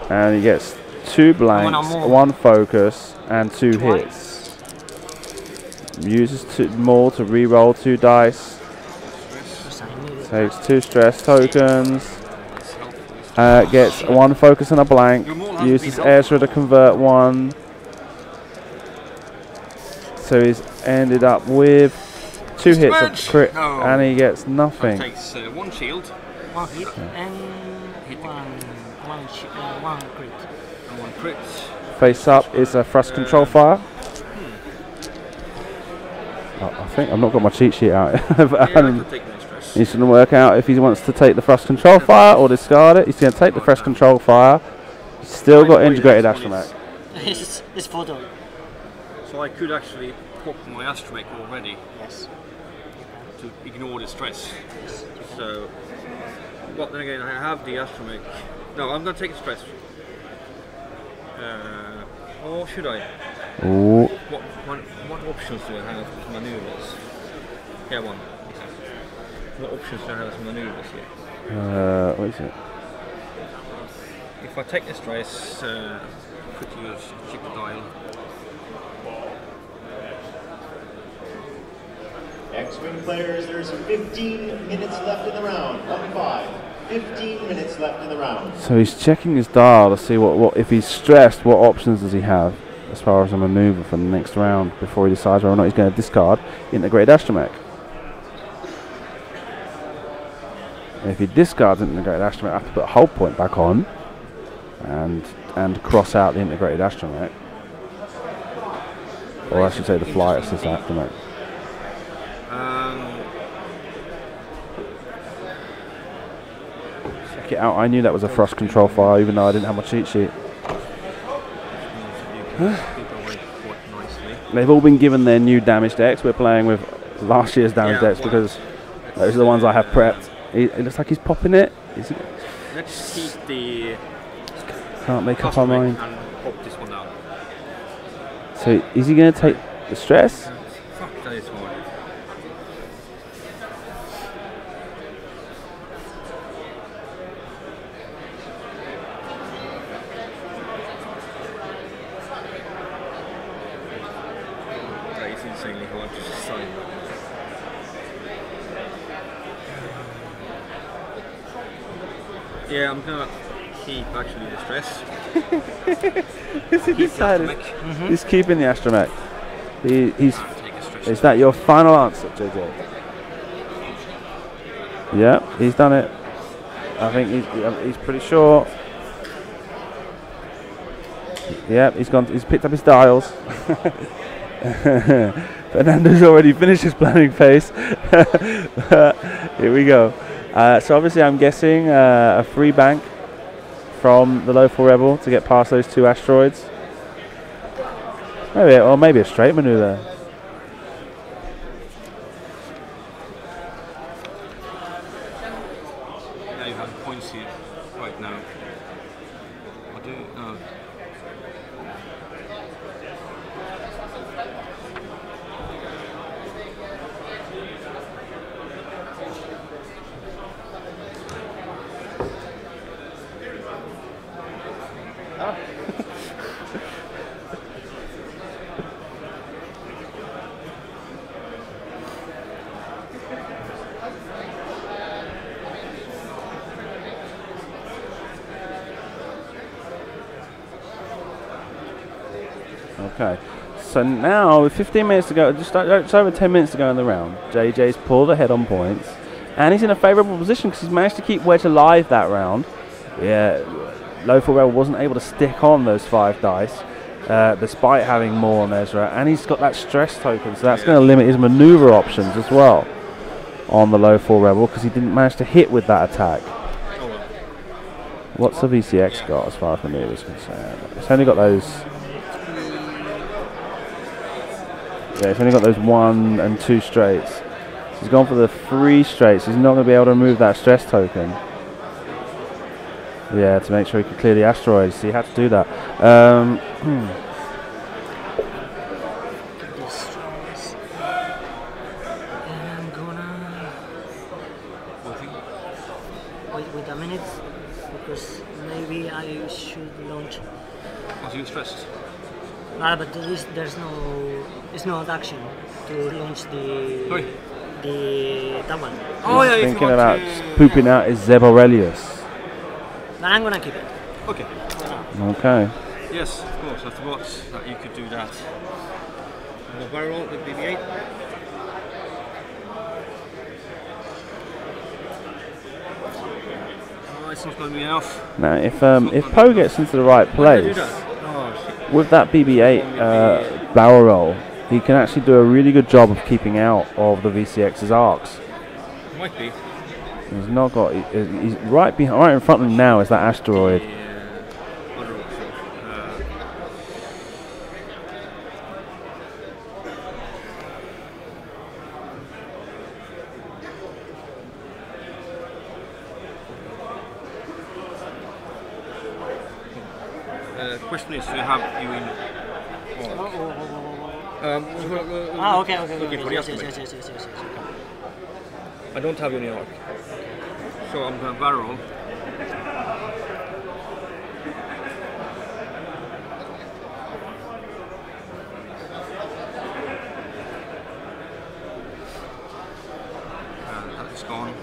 And he gets 2 blanks, more. 1 focus, and 2 Twice. hits. Uses 2 more to re-roll 2 dice. Because I need it. Takes 2 stress tokens. Gets 1 focus and a blank. Uses Ezra to convert 1. So he's ended up with 2 hits of crit, No. and he gets nothing. Takes 1 shield 1 hit and one crit. and 1 crit. Face up is a thrust control fire. I think I've not got my cheat sheet out. Yeah, I could take no stress. He's going to work out if he wants to take the thrust control fire or discard it. He's going to take the thrust control fire. He's still got integrated astromech. It's photo. So I could actually pop my astromech already Yes. to ignore the stress. So, but then again, I have the astromech. No, I'm gonna take the stress. Or should I? Ooh. What options do I have as maneuvers? Yeah, 1. What options do I have as maneuvers here? What is it? If I take the stress, could use check the dial. X-Wing players, there's 15 minutes left in the round. 1-5. 15 minutes left in the round. So he's checking his dial to see what if he's stressed, what options does he have as far as a maneuver for the next round before he decides whether or not he's going to discard integrated astromech. If he discards integrated astromech, I have to put a hull point back on and cross out the integrated astromech. Or I should say the flight assist astromech. Check it out. I knew that was a thrust control fire, even though I didn't have my cheat sheet. They've all been given their new damage decks. We're playing with last year's damage decks because those are the ones I have prepped. It looks like he's popping it. Is he? Let's keep the Can't make up our mind. and pop this one down. So is he going to take the stress? Fuck, that is hard. That is insanely hard to decide. Yeah, I'm gonna keep actually the stress. Is he Keep the decided? astromech. He's keeping the astromech. He's. Take a stress. Is that your final answer, JJ? Yeah, he's done it. I think he's pretty sure. Yeah, he's gone. He's picked up his dials. Fernando's already finished his planning phase. Here we go. So obviously, I'm guessing a free bank from the Lawful Rebel to get past those 2 asteroids. Maybe a straight maneuver. see right now. What do you, Okay, so now with 15 minutes to go, just over 10 minutes to go in the round, JJ's pulled ahead on points, and he's in a favourable position because he's managed to keep Wedge alive that round. Yeah, Low Full Rebel wasn't able to stick on those 5 dice, despite having more on Ezra, and he's got that stress token, so that's going to limit his manoeuvre options as well on the Low Full Rebel because he didn't manage to hit with that attack. What's the VCX got as far as manoeuvre is concerned? It's only got those. Yeah, it's only got those 1 and 2 straights. So he's gone for the 3 straights. He's not going to be able to remove that stress token. Yeah, to make sure he could clear the asteroids. So he had to do that. Destroys. And I'm gonna wait a minute because maybe I should launch. are you stressed? But there's no action to launch Sorry? that one. Oh yeah, if you Thinking want about to- pooping out his Zeb Aurelius. But I'm gonna keep it. Okay. Okay. Yes, of course. I forgot that you could do that. The barrel with BB-8. Oh, it's not going to be enough. Now, if Poe gets into the right Why did I do place that? Oh, shit. with that BB-8 barrel roll, he can actually do a really good job of keeping out of the VCX's arcs. Might be. He's not got. He's right behind, right in front of him now is that asteroid. The other option. Question is, do you have you in? Okay. Looking for the Yes. estimate. I don't have you in the arc. So I'm going to barrel. And that is gone.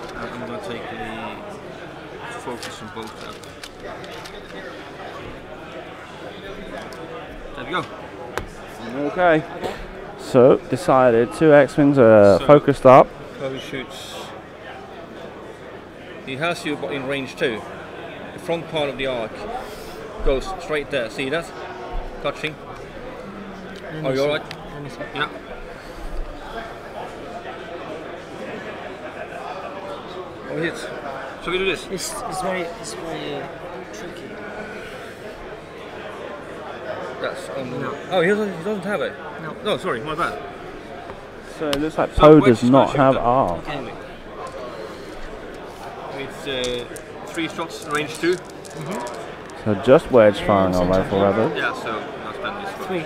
And I'm going to take the focus on both of them. There we go. Okay. So decided 2 X-wings are So- focused up. How he shoots. He has you in range 2. The front part of the arc goes straight there. See that? Touching. Are you alright? Let me see. Yeah. Oh, it hits. Shall we do this? It's very tricky. That's on the. No. Oh, he doesn't have it. No. No, sorry, my bad. So it looks like So Poe Wedge does is not gonna shoot have them. arc. Only. It's 3 shots, range 2. So just Wedge firing on Low Full Rebel. Yeah, so I'll spend this one. 3,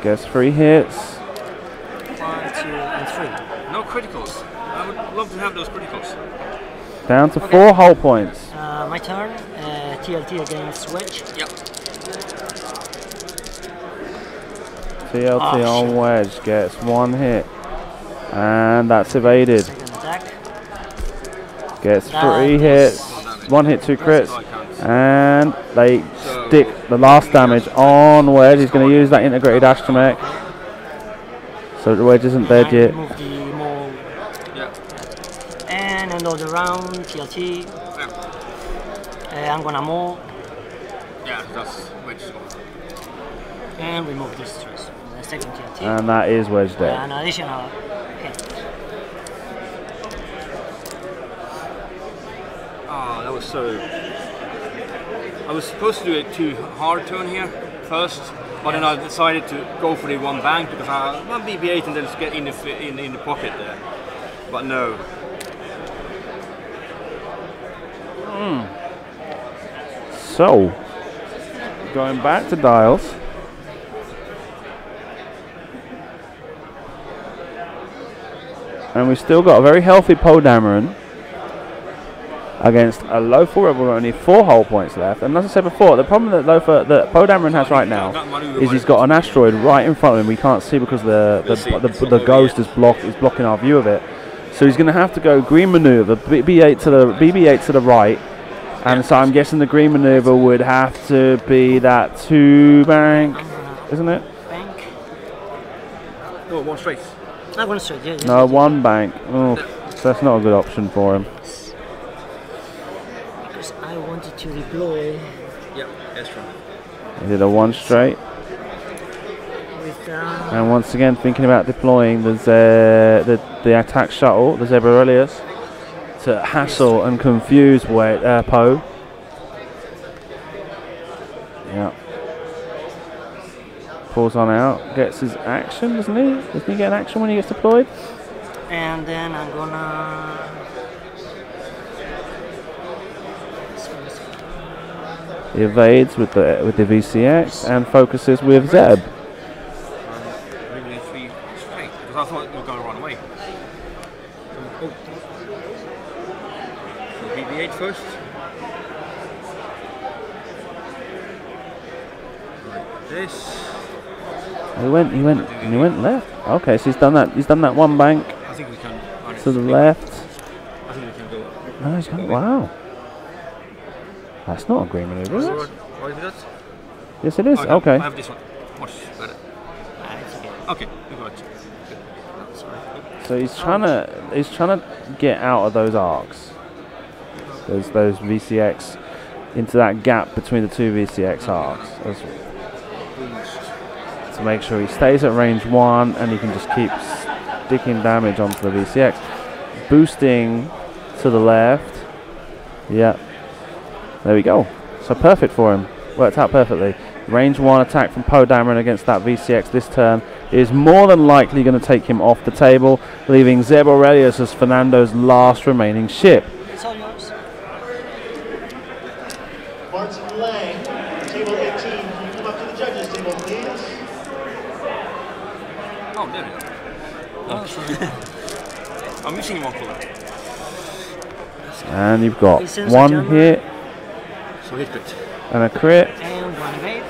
Gets 3 hits. 1, 2, and 3. No criticals. I would love to have those criticals. Down to 4 hull points. My turn. TLT against Wedge. Yep. TLT Oh, on shit. Wedge gets 1 hit. And that's evaded. Second attack. Gets That 3 is- hits. 1 hit, 2 crits. I can't. And they So- stick the last damage on Wedge. He's going to use that integrated astromech. So the Wedge isn't dead yet. Move the mole. Yeah. And another round. TLT. Yeah. I'm gonna mole Yeah, that's which. and remove this stress. Second TLT. And that is Wedge dead. An additional hit. Ah, that was so. I was supposed to do a 2 hard turn here first, but then I decided to go for the 1 bang because I want BB-8 and then just get in the pocket there. But no. So, going back to dials. And we've still got a very healthy Poe against a low full rebel with only 4 hull points left. And as I said before, the problem that Poe has right now is he's got an asteroid right in front of him. We can't see because the ghost is blocking our view of it. So he's going to have to go green maneuver, BB-8 to the right. And so I'm guessing the green maneuver would have to be that 2 bank, isn't it? Bank. No, 1 straight. I want to straight, yeah. No, 1 bank. Oh, so that's not a good option for him. Because I wanted to deploy Yeah, that's right. He did a 1 straight. with And once again, thinking about deploying the attack shuttle, the Zebra Aurelius, to hassle and confuse Poe. Yeah. Pulls on out, gets his action, doesn't he? Doesn't he get an action when he gets deployed? and then I'm gonna He evades with the VCX and focuses with Zeb. Really 3 straight, because I thought it was going to run away. So BB-8 first. Like this. He went left. Okay, so he's done that. He's done that 1 bank I think we can. to the left. I think we can go. No, he's going. Wow. That's not a green maneuver, is it? Why is that? Yes, it is. I Okay. have this one. Much better. Okay, we got it. Good. Sorry. So he's trying to get out of those arcs. Those VCX into that gap between the 2 VCX arcs. To make sure he stays at range 1 and he can just keep sticking damage onto the VCX. Boosting to the left. Yeah. There we go. So perfect for him. Worked out perfectly. Range 1 attack from Poe Dameron against that VCX this turn is more than likely going to take him off the table, leaving Zeb Aurelius as Fernando's last remaining ship. It's all yours. Martin Lang, table 18. Can you come up to the judges' table, please? Oh, there we go. Oh, sorry. I'm missing 1 color. And you've got He sends 1 a jammer. hit So hit crit. and a crit. And 1 evade.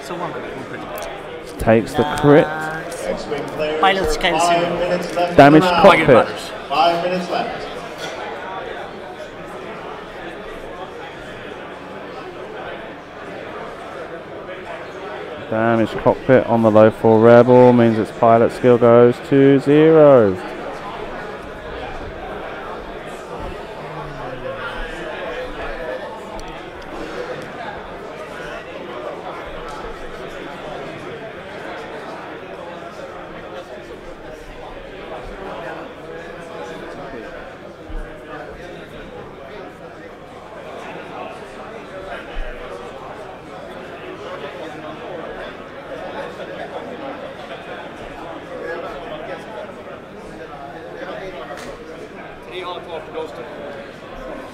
So 1 evade. Takes the crit. X-Wing players, Pilot there are scale 5 0. minutes left. Damage in the round. cockpit. Matters. 5 minutes left. Damage cockpit on the low 4 rebel means its pilot skill goes to 0.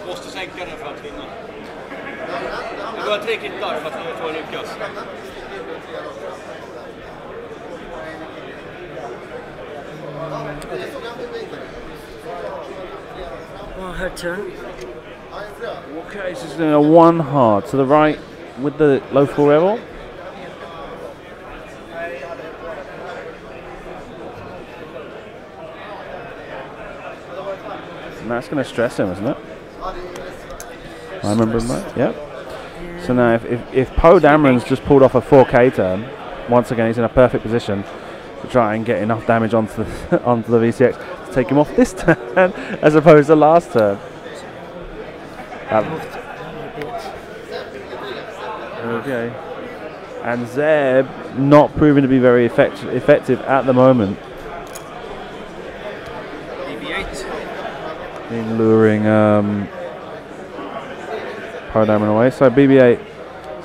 Måste sänka den för att vinna. Det går 3 kittar för att få en utkast. Well, her turn. Okay, so he's doing a 1 hard to the right with the low 4 rebel. And that's going to stress him, isn't it? I remember him right. Yep. So now, if Poe Dameron's just pulled off a 4K turn, once again he's in a perfect position to try and get enough damage onto the onto the VCX to take him off this turn, as opposed to last turn. Okay. And Zeb not proving to be very effective at the moment BB-8. in luring Poe Dameron away. So BB-8.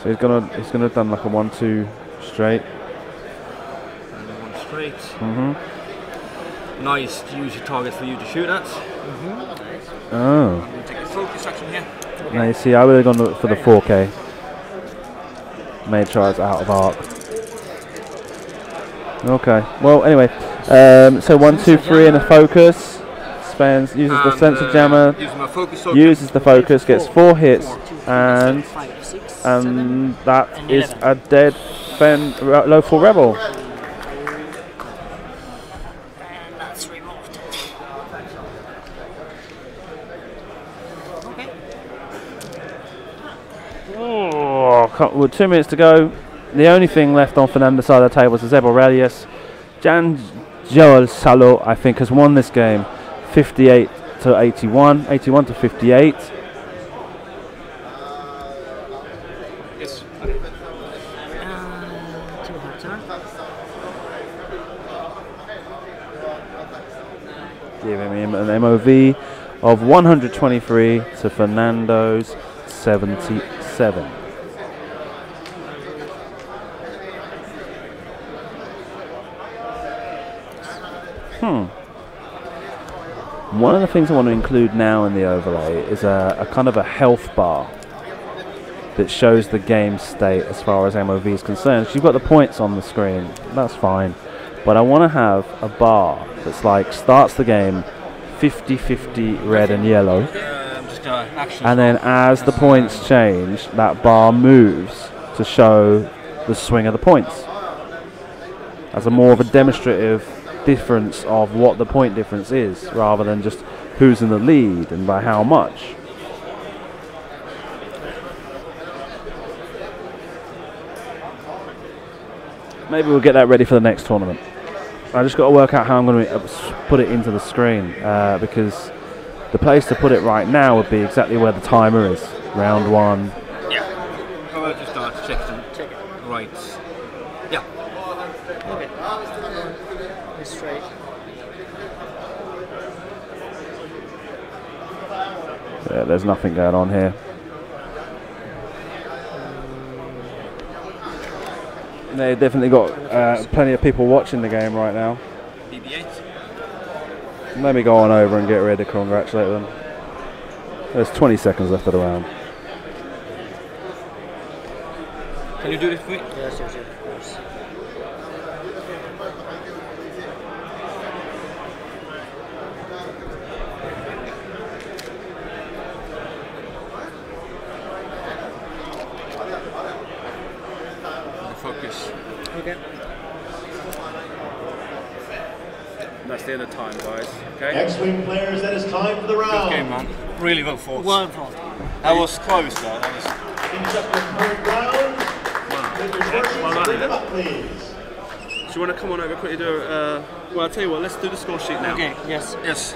So he's gonna have done like a 1-2 straight. And 1 straight. Mhm. Nice to use your target for you to shoot at. Oh. I'm going to take a focus action here. Now you see, I would have gone for the 4K. Made sure I was out of arc. Okay. Well, anyway, so 1, 2, 3 in a focus. Spends, uses the sensor jammer. Uses the focus, gets 4 hits, and that is a dead low 4 rebel. And that's removed. Okay. Oh, with 2 minutes to go. The only thing left on Fernando's side of the table is the Zebra Radius. Joel Salo, I think, has won this game 58 to 81, 81 to 58. Yes. Too hard turn. Giving him an MOV of 123 to Fernando's 77. One of the things I want to include now in the overlay is a kind of a health bar that shows the game state as far as MOV is concerned. You've got the points on the screen, that's fine, but I want to have a bar that's like starts the game 50-50 red and yellow, and then as the points change, that bar moves to show the swing of the points as a more of a demonstrative difference of what the point difference is, rather than just who's in the lead and by how much. Maybe we'll get that ready for the next tournament. I just got to work out how I'm going to put it into the screen, because the place to put it right now would be exactly where the timer is, round 1. Yeah. I'll just start check it. Right. Yeah. Okay. Straight. Yeah, there's nothing going on here. They've definitely got plenty of people watching the game right now. BB8. Let me go on over and get ready to congratulate them. There's 20 seconds left of the round. Can you do this quick? Yes, of course. Focus. Okay. That's the end of time, guys. Okay. X-Wing players, that is time for the Good round. game, man. Really well fought. One front. That was close, though. That was. Finish up the third round. With your fortunes, Well done, bring Eden. them up, please. Do you want to come on over quickly? Well, I'll tell you what. Let's do the score sheet now. Okay, yes. Yes.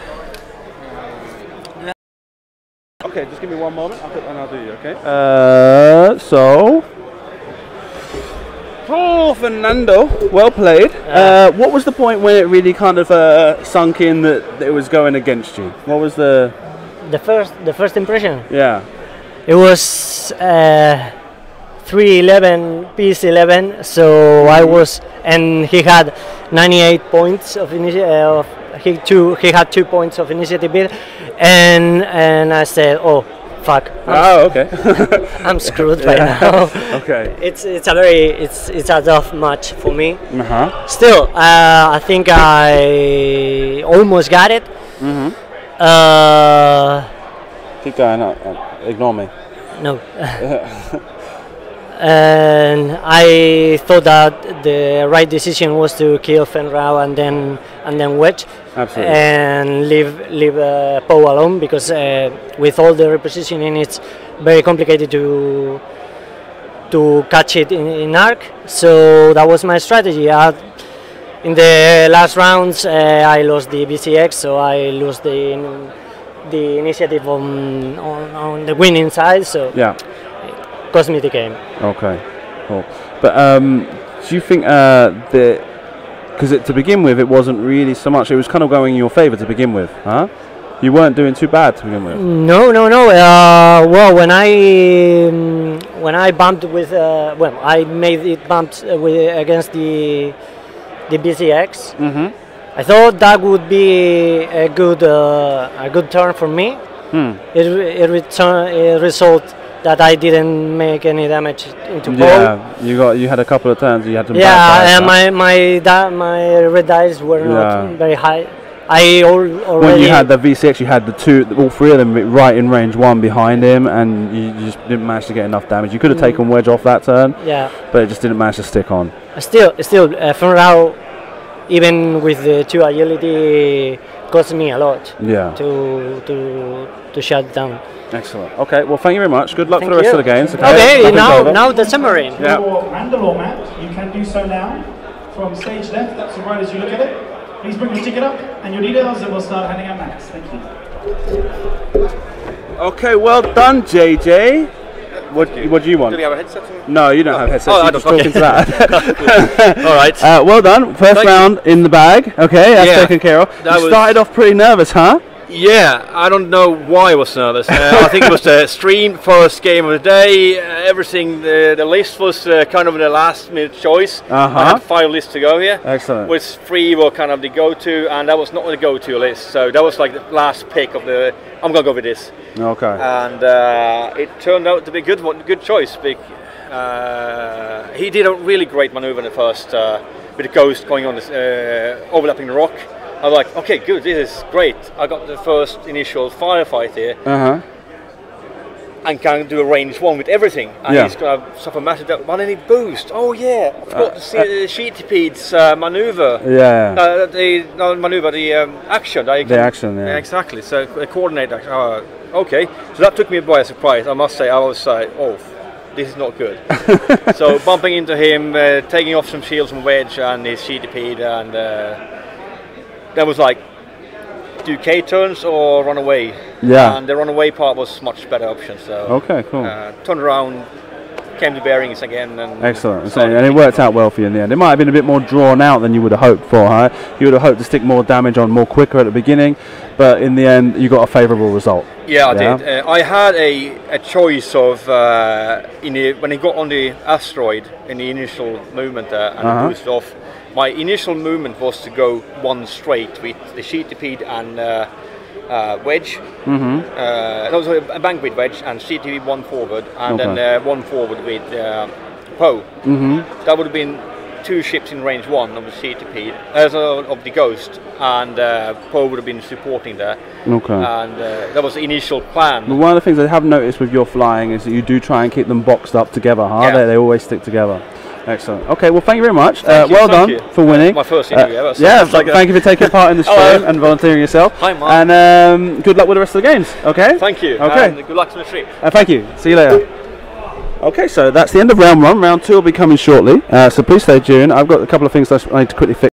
Okay, just give me one moment and I'll do you, okay? Oh, Fernando, well played. What was the point when it really kind of sunk in that it was going against you? What was the first impression? Yeah. It was 3-11, piece 11. So I was, and he had 98 points of initiative. He had 2 points of initiative bid, and I said, oh. Fuck. Okay. I'm screwed right now. Okay. It's a tough match for me. Still, I think I almost got it. Keep going. Ignore me. No. And I thought that the right decision was to kill Fenrao and then wedge. Absolutely. And leave Poe alone, because with all the repositioning it's very complicated to catch it in arc. So that was my strategy. In the last rounds I lost the BCX, so I lost the initiative on the winning side. So yeah. Cost me the game. Okay, cool. But do you think that, because to begin with it wasn't really so much, it was kind of going in your favour to begin with, huh? You weren't doing too bad to begin with. No. Well, when I bumped with, I made it bumped against the BCX. I thought that would be a good turn for me. It result that I didn't make any damage into pole. Yeah, you had a couple of turns you had to. Yeah, and my red dice were not very high. Already when you had the V6, you had all three of them right in range 1 behind him, and you just didn't manage to get enough damage. You could have taken wedge off that turn, but it just didn't manage to stick on. Still, Fernando, even with the 2 agility, cost me a lot. Yeah. To shut down. Excellent. Okay. Well, thank you very much. Good luck for the rest of the games. Okay. Now the submarine. Yeah. Mandalore map, you can do so now from stage left. That's the right as you look at it. Please bring your ticket up and your details, and we'll start handing out maps. Thank you. Okay, well done, JJ. What do you want? Do we have a headset? No, you don't have a headset. Oh, You're just talking to that. All right. Well done. First round in the bag. Okay, that's taken care of. You started off pretty nervous, huh? Yeah, I don't know why I was nervous. I think it was the stream first game of the day. Everything, the list was kind of the last minute choice. I had 5 lists to go here. Excellent. Which 3 were kind of the go-to, and that was not the go-to list. So that was like the last pick of the. I'm gonna go with this. Okay. And it turned out to be a good choice. He did a really great maneuver in the first with the ghost going on this overlapping the rock. I was like, okay, good, this is great. I got the first initial firefight here. And can do a range 1 with everything. And he's going to suffer massive damage. But then he boost. Oh yeah, I forgot to see the Sheetipede's maneuver. Yeah. The action. The action, yeah. Exactly, so coordinate action. Okay, so that took me by surprise. I must say, I was like, oh, this is not good. So bumping into him, taking off some shields from Wedge and his Sheetipede, and that was like, do K turns or run away? Yeah. And the run away part was much better option. So okay, cool. Turned around, came to bearings again, and excellent. And it worked out well for you in the end. It might have been a bit more drawn out than you would have hoped for, huh? You would have hoped to stick more damage on more quicker at the beginning, but in the end, you got a favourable result. Yeah, I did. I had a choice of when he got on the asteroid in the initial movement and boosted off. My initial movement was to go 1 straight with the Sheetipede and wedge. That was a bank with wedge and Sheetipede 1 forward, and then 1 forward with Poe. That would have been 2 ships in range 1 of the Sheetipede, of the Ghost, and Poe would have been supporting there. Okay. And that was the initial plan. But one of the things I have noticed with your flying is that you do try and keep them boxed up together, huh? Yeah. They always stick together. Excellent. Okay, well, thank you very much. Thank well you, done for winning. My first interview ever. So yeah, thank you for taking part in the stream and volunteering yourself. Hi, Mark. And good luck with the rest of the games. Okay. Thank you. Okay. And good luck to the stream. Thank you. See you later. Okay, so that's the end of round 1. Round 2 will be coming shortly. So please stay tuned. I've got a couple of things I need to quickly fix.